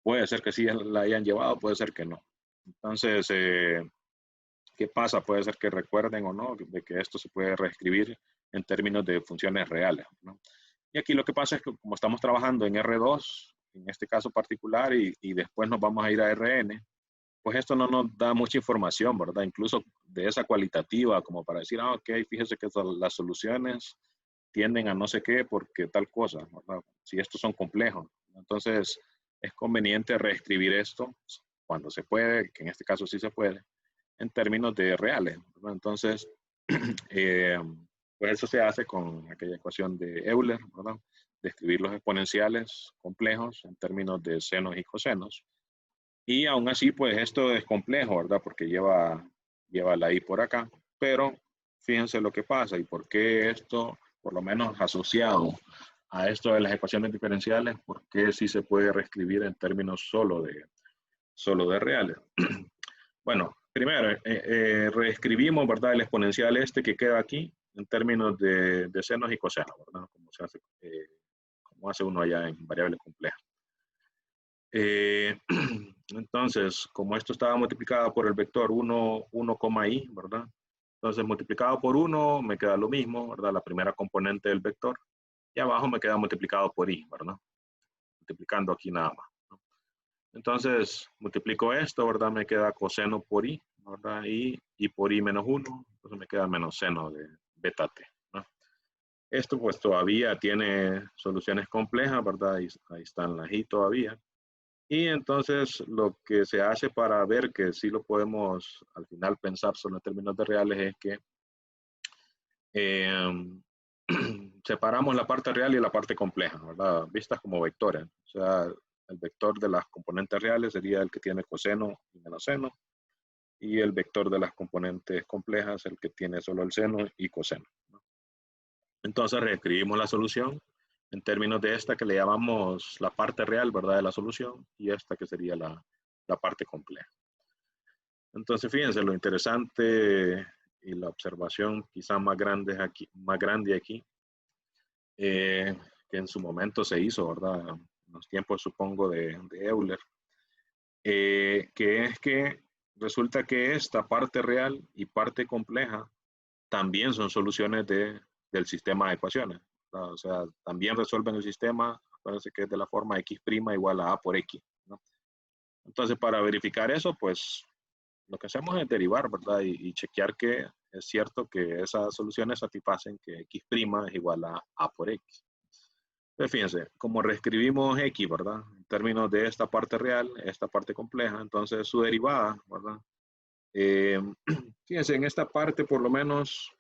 Puede ser que sí la hayan llevado, puede ser que no. Entonces, ¿qué pasa? Puede ser que recuerden o no de que esto se puede reescribir en términos de funciones reales, ¿no? Y aquí lo que pasa es que como estamos trabajando en R2, en este caso particular, y después nos vamos a ir a RN, pues esto no nos da mucha información, ¿verdad? Incluso de esa cualitativa, como para decir, ok, fíjese que las soluciones tienden a no sé qué porque tal cosa, ¿verdad? Si estos son complejos. Entonces, es conveniente reescribir esto cuando se puede, que en este caso sí se puede, en términos de reales, ¿verdad? Entonces, pues eso se hace con aquella ecuación de Euler, ¿verdad? De escribir los exponenciales complejos en términos de senos y cosenos. Y aún así, pues esto es complejo, ¿verdad? Porque lleva la i por acá. Pero fíjense lo que pasa y por qué esto, por lo menos asociado a esto de las ecuaciones diferenciales, por qué sí se puede reescribir en términos solo de reales. Bueno, primero, reescribimos, ¿verdad? El exponencial que queda aquí en términos de senos y cosenos, ¿verdad? Como hace uno allá en variables complejas. Entonces, como esto estaba multiplicado por el vector 1, i, ¿verdad? Entonces, multiplicado por 1 me queda lo mismo, ¿verdad? La primera componente del vector. Y abajo me queda multiplicado por i, ¿verdad? Multiplicando aquí nada más, ¿no? Entonces, multiplico esto, ¿verdad? Me queda coseno por i, ¿verdad? Y por i menos 1, entonces me queda menos seno de beta t, ¿no? Esto pues todavía tiene soluciones complejas, ¿verdad? Ahí están las i todavía. Y entonces lo que se hace para ver que sí lo podemos al final pensar solo en términos de reales es que separamos la parte real y la parte compleja, ¿verdad? Vistas como vectores. O sea, el vector de las componentes reales sería el que tiene coseno y menos seno, y el vector de las componentes complejas el que tiene solo el seno y coseno, ¿no? Entonces reescribimos la solución en términos de esta que le llamamos la parte real, ¿verdad? De la solución, y esta que sería la parte compleja. Entonces, fíjense, lo interesante y la observación quizá más grande aquí, que en su momento se hizo, ¿verdad? En los tiempos, supongo, de Euler, que es que resulta que esta parte real y parte compleja también son soluciones del sistema de ecuaciones, ¿verdad? O sea, también resuelven el sistema, acuérdense que es de la forma x' igual a por x, ¿no? Entonces, para verificar eso, pues lo que hacemos es derivar, ¿verdad? Y chequear que es cierto que esas soluciones satisfacen que x' es igual a por x. Entonces, fíjense, como reescribimos x, ¿verdad? En términos de esta parte real, esta parte compleja, entonces su derivada, ¿verdad? Fíjense, en esta parte por lo menos,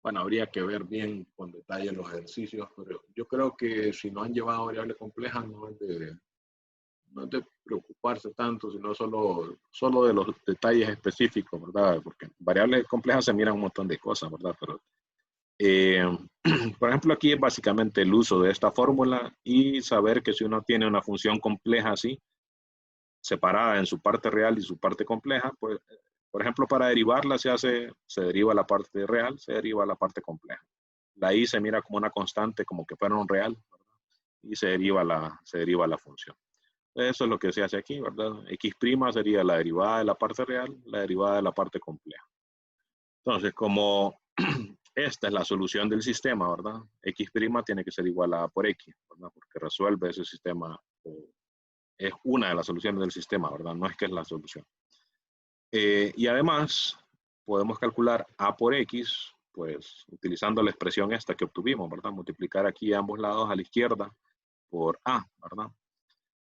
bueno, habría que ver bien con detalle los ejercicios, pero yo creo que si no han llevado variables complejas, no es de preocuparse tanto, sino solo de los detalles específicos, ¿verdad? Porque variables complejas se miran un montón de cosas, ¿verdad? Pero, por ejemplo, aquí es básicamente el uso de esta fórmula y saber que si uno tiene una función compleja así, separada en su parte real y su parte compleja, pues, por ejemplo, para derivarla se deriva la parte real, se deriva la parte compleja. La i se mira como una constante, como que fuera un real, ¿verdad? Y se deriva la función. Eso es lo que se hace aquí, ¿verdad? X' sería la derivada de la parte real, la derivada de la parte compleja. Entonces, como esta es la solución del sistema, ¿verdad? X' tiene que ser igual a por X, ¿verdad? Porque resuelve ese sistema, es una de las soluciones del sistema, ¿verdad? No es que es la solución. Y además, podemos calcular A por X, pues utilizando la expresión esta que obtuvimos, ¿verdad? Multiplicar aquí a ambos lados a la izquierda por A, ¿verdad?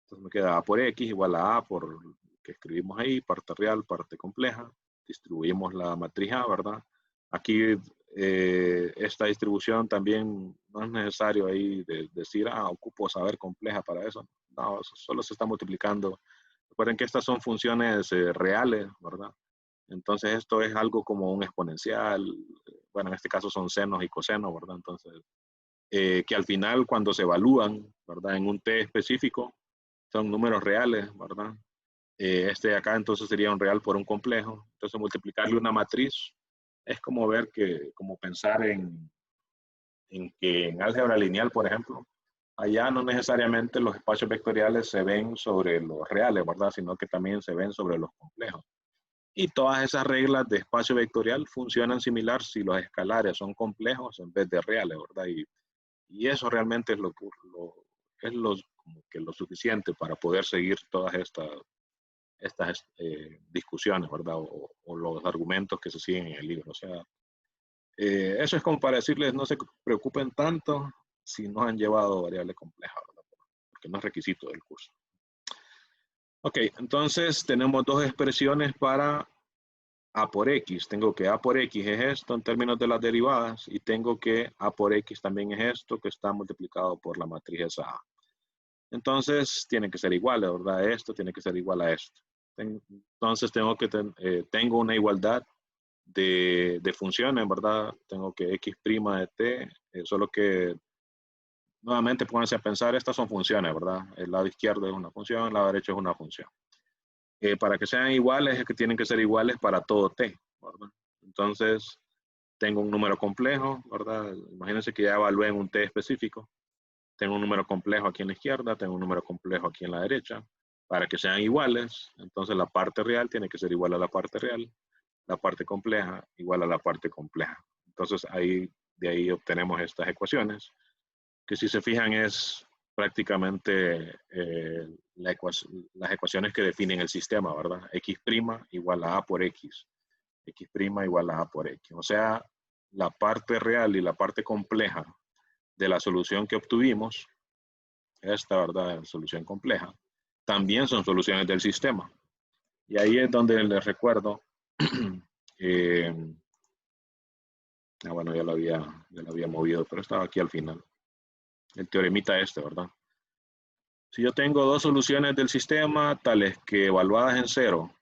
Entonces me queda A por X igual a A por que escribimos ahí, parte real, parte compleja. Distribuimos la matriz A, ¿verdad? Aquí esta distribución también no es necesario ahí decir, ocupo saber compleja para eso. No, solo se está multiplicando. Recuerden que estas son funciones reales, ¿verdad? Entonces esto es algo como un exponencial. Bueno, en este caso son senos y cosenos, ¿verdad? Entonces, que al final cuando se evalúan, ¿verdad? En un t específico, son números reales, ¿verdad? Este de acá entonces sería un real por un complejo. Entonces multiplicarle una matriz es como ver que, como pensar en que en álgebra lineal, por ejemplo, allá no necesariamente los espacios vectoriales se ven sobre los reales, ¿verdad? Sino que también se ven sobre los complejos. Y todas esas reglas de espacio vectorial funcionan similar si los escalares son complejos en vez de reales, ¿verdad? Y eso realmente es como que lo suficiente para poder seguir todas estas discusiones, ¿verdad? O los argumentos que se siguen en el libro. O sea, eso es como para decirles, no se preocupen tanto si no han llevado variables complejas, ¿verdad? Porque no es requisito del curso. Ok, entonces tenemos dos expresiones para A por X. Tengo que A por X es esto en términos de las derivadas y tengo que A por X también es esto que está multiplicado por la matriz esa A. Entonces, tienen que ser iguales, ¿verdad? Esto tiene que ser igual a esto. Entonces, tengo una igualdad de funciones, ¿verdad? Tengo que x' de t, solo que nuevamente pónganse a pensar, estas son funciones, ¿verdad? El lado izquierdo es una función, el lado derecho es una función. Para que sean iguales es que tienen que ser iguales para todo t, ¿verdad? Entonces, tengo un número complejo, ¿verdad? Imagínense que ya evalué en un t específico. Tengo un número complejo aquí en la izquierda, tengo un número complejo aquí en la derecha. Para que sean iguales, entonces la parte real tiene que ser igual a la parte real. la parte compleja igual a la parte compleja. Entonces, de ahí obtenemos estas ecuaciones, que si se fijan es prácticamente las ecuaciones que definen el sistema, ¿verdad? X' igual a A por X. X' igual a A por X. O sea, la parte real y la parte compleja de la solución que obtuvimos, esta, ¿verdad? La solución compleja, también son soluciones del sistema. Y ahí es donde les recuerdo, bueno, ya lo había movido, pero estaba aquí al final. El teoremita este, ¿verdad? Si yo tengo dos soluciones del sistema, tales que evaluadas en cero,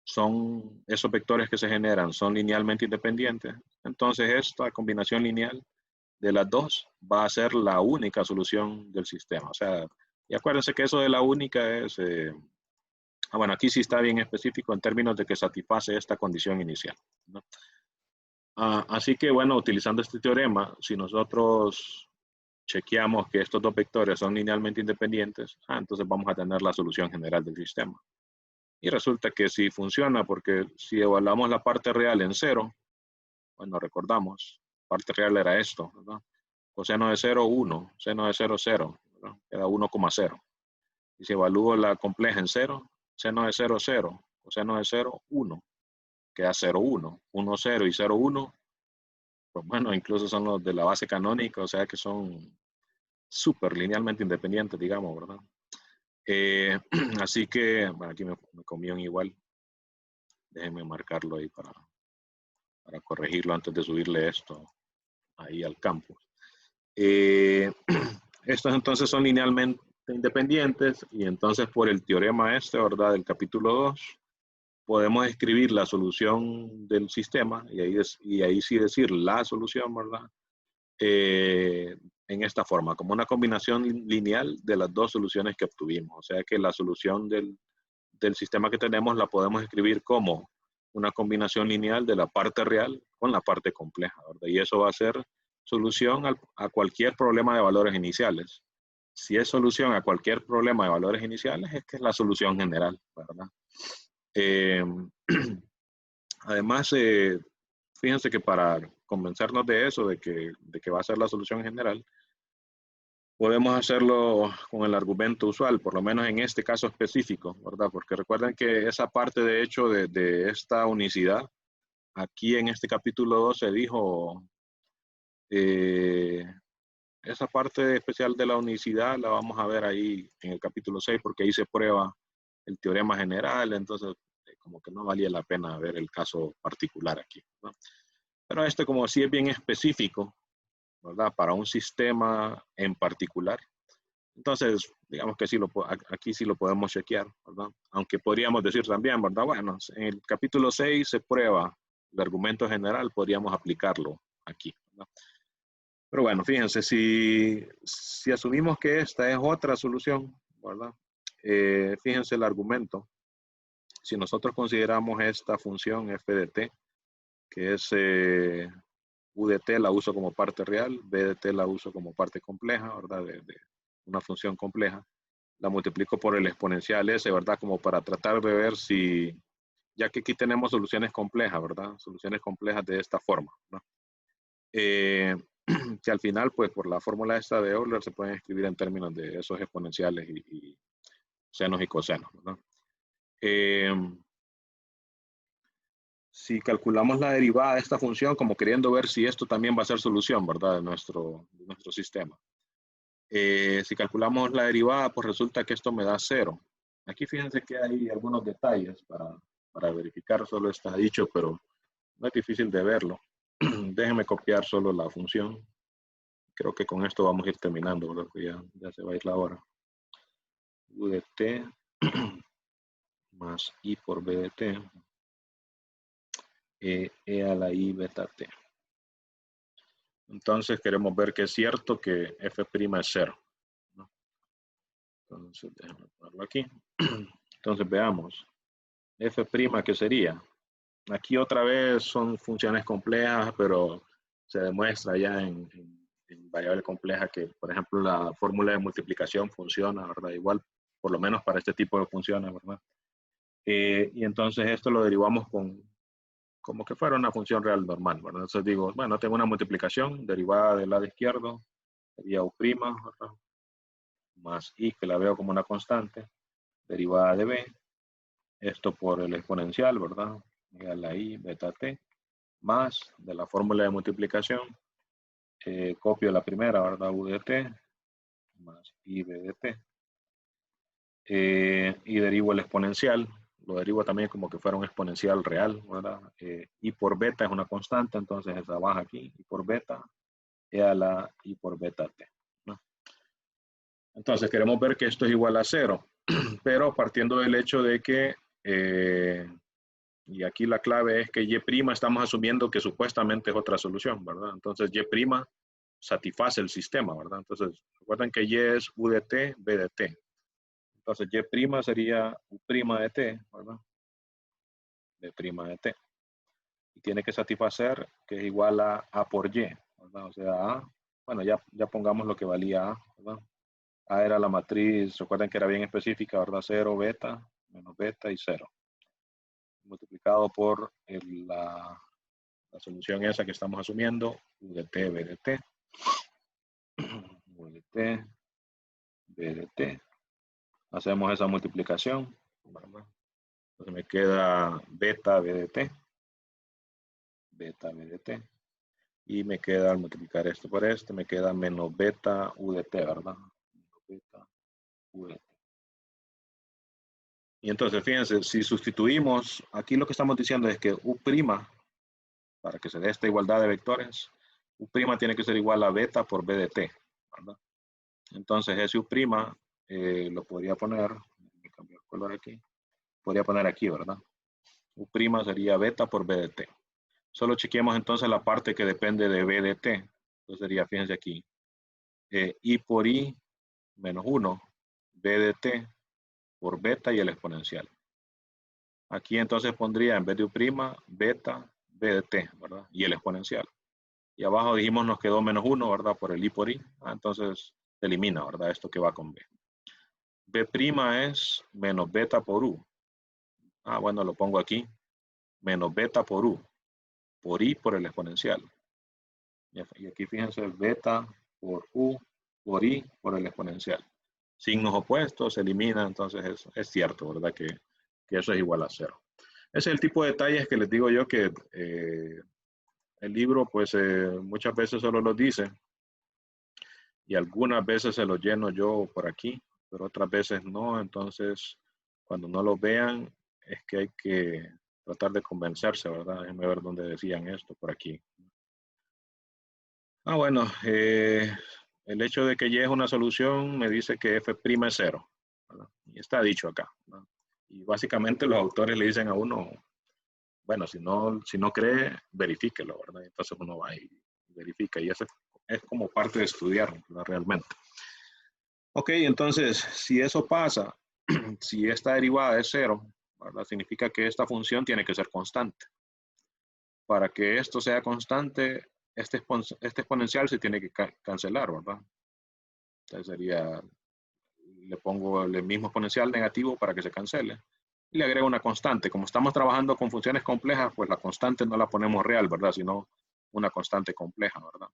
son esos vectores que se generan, son linealmente independientes, entonces esta combinación lineal de las dos va a ser la única solución del sistema. O sea, y acuérdense que eso de la única es, bueno, aquí sí está bien específico en términos de que satisface esta condición inicial, ¿no? Así que, bueno, utilizando este teorema, si nosotros chequeamos que estos dos vectores son linealmente independientes, entonces vamos a tener la solución general del sistema. Y resulta que sí funciona, porque si evaluamos la parte real en cero, bueno, recordamos, parte real era esto, ¿verdad? Coseno de 0, 1, seno de 0, 0, ¿verdad? Queda 1,0. Y si evalúo la compleja en 0, seno de 0, 0, coseno de 0, 1, queda 0, 1, 1, 0 y 0, 1, pues bueno, incluso son los de la base canónica, o sea que son súper linealmente independientes, digamos, ¿verdad? Así que, bueno, aquí me comió igual. Déjenme marcarlo ahí para corregirlo antes de subirle esto ahí al campus. Estos entonces son linealmente independientes y entonces por el teorema este, ¿verdad? Del capítulo 2, podemos escribir la solución del sistema y ahí sí decir la solución, ¿verdad? En esta forma, como una combinación lineal de las dos soluciones que obtuvimos. O sea que la solución del sistema que tenemos la podemos escribir como una combinación lineal de la parte real con la parte compleja, ¿verdad? Y eso va a ser solución a cualquier problema de valores iniciales. Si es solución a cualquier problema de valores iniciales, es que es la solución general, ¿verdad? Además, fíjense que para convencernos de eso, de que va a ser la solución general, podemos hacerlo con el argumento usual, por lo menos en este caso específico, ¿verdad? Porque recuerden que esa parte, de hecho, de esta unicidad, aquí en este capítulo 2 se dijo, esa parte especial de la unicidad la vamos a ver ahí en el capítulo 6, porque ahí se prueba el teorema general, entonces como que no valía la pena ver el caso particular aquí, ¿no? Pero este, como sí es bien específico, ¿verdad? Para un sistema en particular. Entonces, digamos que sí aquí sí lo podemos chequear, ¿verdad? Aunque podríamos decir también, ¿verdad? Bueno, en el capítulo 6 se prueba el argumento general, podríamos aplicarlo aquí, ¿verdad? Pero bueno, fíjense, si asumimos que esta es otra solución, ¿verdad? Fíjense el argumento. Si nosotros consideramos esta función f de t, que es u de t la uso como parte real, b de t la uso como parte compleja, ¿verdad? De una función compleja, la multiplico por el exponencial s, ¿verdad? Como para tratar de ver si, ya que aquí tenemos soluciones complejas, ¿verdad? Soluciones complejas de esta forma, ¿no? Que al final, pues por la fórmula esta de Euler se pueden escribir en términos de esos exponenciales y senos y cosenos, ¿verdad? Si calculamos la derivada de esta función, como queriendo ver si esto también va a ser solución, ¿verdad? De nuestro sistema. Si calculamos la derivada, pues resulta que esto me da 0. Aquí fíjense que hay algunos detalles para verificar, solo está dicho, pero no es difícil de verlo. Déjenme copiar solo la función. Creo que con esto vamos a ir terminando, ¿verdad? Porque ya se va a ir la hora. U de t más i por b de t, e a la i beta t. Entonces queremos ver que es cierto que f' es 0, ¿no? Entonces déjame ponerlo aquí. Entonces veamos. F', ¿qué sería? Aquí otra vez son funciones complejas, pero se demuestra ya en variable compleja que, por ejemplo, la fórmula de multiplicación funciona, ¿verdad? Igual, por lo menos para este tipo de funciones, ¿verdad? Y entonces esto lo derivamos con como que fuera una función real normal, ¿verdad? Entonces digo, bueno, tengo una multiplicación derivada del lado izquierdo, sería u', ¿verdad? Más i, que la veo como una constante, derivada de b, esto por el exponencial, ¿verdad? A la i beta t, más de la fórmula de multiplicación, copio la primera, ¿verdad? U de t, más i b de t, y derivo el exponencial, lo derivo también como que fuera un exponencial real, ¿verdad? I por beta es una constante, entonces esa baja aquí, y por beta, e a la i por beta t, ¿no? Entonces queremos ver que esto es igual a 0, pero partiendo del hecho de que, y aquí la clave es que y' estamos asumiendo que supuestamente es otra solución, ¿verdad? Entonces y' satisface el sistema, ¿verdad? Entonces recuerden que y es u de t, b de t. Entonces y' sería u' de t, ¿verdad? B' de t. Y tiene que satisfacer que es igual a por y, ¿verdad? O sea, a, bueno, ya pongamos lo que valía a, ¿verdad? A era la matriz, recuerden que era bien específica, ¿verdad? 0, beta, menos beta y 0. Multiplicado por la solución esa que estamos asumiendo, u de t, b de t. U de t, b de t. Hacemos esa multiplicación, ¿verdad? Entonces me queda beta b de t. Beta b de t. Y me queda, al multiplicar esto por este, me queda menos beta u de t, ¿verdad? Menos beta u de t. Y entonces, fíjense, si sustituimos, aquí lo que estamos diciendo es que u', para que se dé esta igualdad de vectores, u' tiene que ser igual a beta por b de t, ¿verdad? Entonces, ese u', lo podría poner, me cambio el color aquí, podría poner aquí, ¿verdad? U' sería beta por b de t. Solo chequeemos entonces la parte que depende de b de t. Entonces sería, fíjense aquí, i por i menos 1, b de t por beta y el exponencial. Aquí entonces pondría en vez de u', beta, b de t, ¿verdad? Y el exponencial. Y abajo dijimos nos quedó menos 1, ¿verdad? Por el i por i. Entonces se elimina, ¿verdad? Esto que va con b. B' es menos beta por u. Bueno, lo pongo aquí. Menos beta por u. Por i por el exponencial. Y aquí fíjense, beta por u por i por el exponencial. Signos opuestos se eliminan, entonces es cierto, ¿verdad? Que eso es igual a 0. Ese es el tipo de detalles que les digo yo que el libro pues muchas veces solo los dice y algunas veces se los lleno yo por aquí, pero otras veces no. Entonces cuando no lo vean es que hay que tratar de convencerse, ¿verdad? Déjenme ver dónde decían esto, por aquí. Bueno, el hecho de que Y es una solución me dice que F' es 0, ¿verdad? Y está dicho acá, ¿verdad? Y básicamente los autores le dicen a uno, bueno, si no cree, verifíquelo, ¿verdad? Entonces uno va y verifica, y eso es como parte de estudiar, ¿verdad? Realmente. Ok, entonces, si eso pasa, si esta derivada es 0, ¿verdad? Significa que esta función tiene que ser constante. Para que esto sea constante, este exponencial se tiene que cancelar, ¿verdad? Entonces sería, le pongo el mismo exponencial negativo para que se cancele. Y le agrego una constante. Como estamos trabajando con funciones complejas, pues la constante no la ponemos real, ¿verdad? Sino una constante compleja, ¿verdad?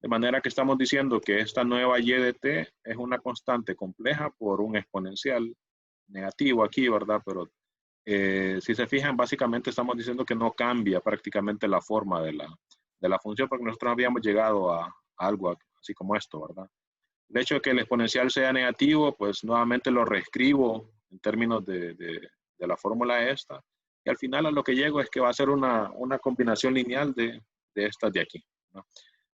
De manera que estamos diciendo que esta nueva y de t es una constante compleja por un exponencial negativo aquí, ¿verdad? Pero si se fijan, básicamente estamos diciendo que no cambia prácticamente la forma de la función, porque nosotros habíamos llegado a algo así como esto, ¿verdad? El hecho de que el exponencial sea negativo, pues nuevamente lo reescribo en términos de la fórmula esta, y al final a lo que llego es que va a ser una combinación lineal de estas de aquí, ¿no?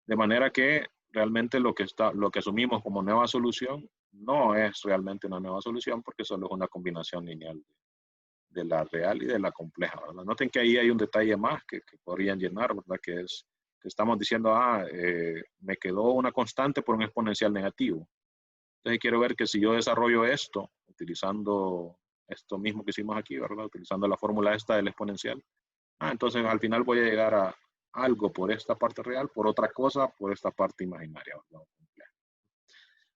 De manera que realmente lo que asumimos como nueva solución no es realmente una nueva solución, porque solo es una combinación lineal de la real y de la compleja, ¿verdad? Noten que ahí hay un detalle más que podrían llenar, ¿verdad? Que es que estamos diciendo, me quedó una constante por un exponencial negativo. Entonces quiero ver que si yo desarrollo esto, utilizando esto mismo que hicimos aquí, ¿verdad? Utilizando la fórmula esta del exponencial, entonces al final voy a llegar a algo por esta parte real, por otra cosa, por esta parte imaginaria, ¿verdad?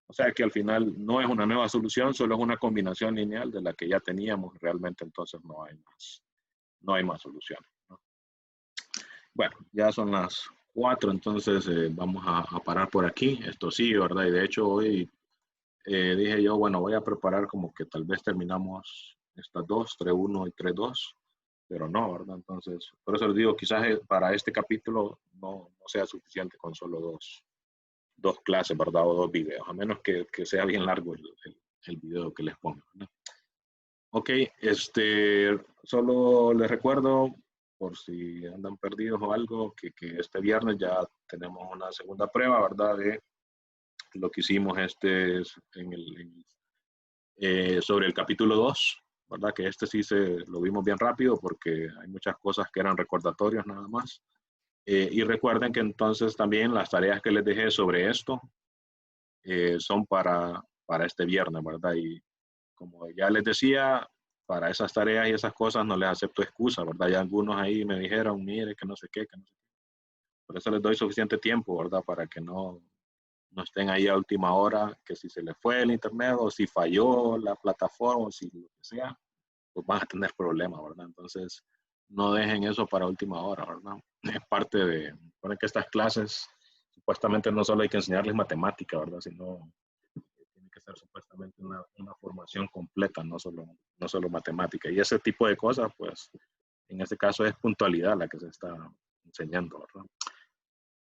O sea que al final no es una nueva solución, solo es una combinación lineal de la que ya teníamos. Realmente entonces no hay más soluciones, ¿no? Bueno, ya son las 4, entonces vamos a parar por aquí. Esto sí, ¿verdad? Y de hecho hoy dije yo, bueno, voy a preparar como que tal vez terminamos estas dos, 3.1 y 3.2, pero no, ¿verdad? Entonces, por eso les digo, quizás para este capítulo no sea suficiente con solo dos clases, ¿verdad? O dos videos, a menos que sea bien largo el video que les pongo, ¿verdad? Ok, solo les recuerdo, por si andan perdidos o algo, que este viernes ya tenemos una segunda prueba, ¿verdad? De lo que hicimos sobre el capítulo 2, ¿verdad? Que sí lo vimos bien rápido porque hay muchas cosas que eran recordatorios nada más. Y recuerden que entonces también las tareas que les dejé sobre esto son para este viernes, ¿verdad? Y como ya les decía, para esas tareas y esas cosas no les acepto excusa, ¿verdad? Ya algunos ahí me dijeron, mire, que no sé qué, que no sé qué. Por eso les doy suficiente tiempo, ¿verdad? Para que no estén ahí a última hora, que si se les fue el internet o si falló la plataforma o si lo que sea, pues van a tener problemas, ¿verdad? Entonces, no dejen eso para última hora, ¿verdad? Es parte recuerden que estas clases, supuestamente no solo hay que enseñarles matemática, ¿verdad? Sino tiene que ser supuestamente una formación completa, no solo matemática. Y ese tipo de cosas, pues, en este caso es puntualidad la que se está enseñando, ¿verdad?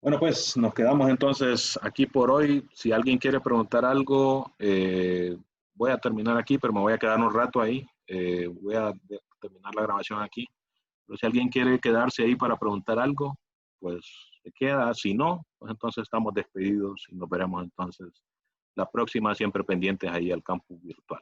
Bueno, pues nos quedamos entonces aquí por hoy. Si alguien quiere preguntar algo, voy a terminar aquí, pero me voy a quedar un rato ahí. Voy a terminar la grabación aquí. Pero si alguien quiere quedarse ahí para preguntar algo, pues se queda. Si no, pues entonces estamos despedidos y nos veremos entonces la próxima, siempre pendientes ahí al campus virtual.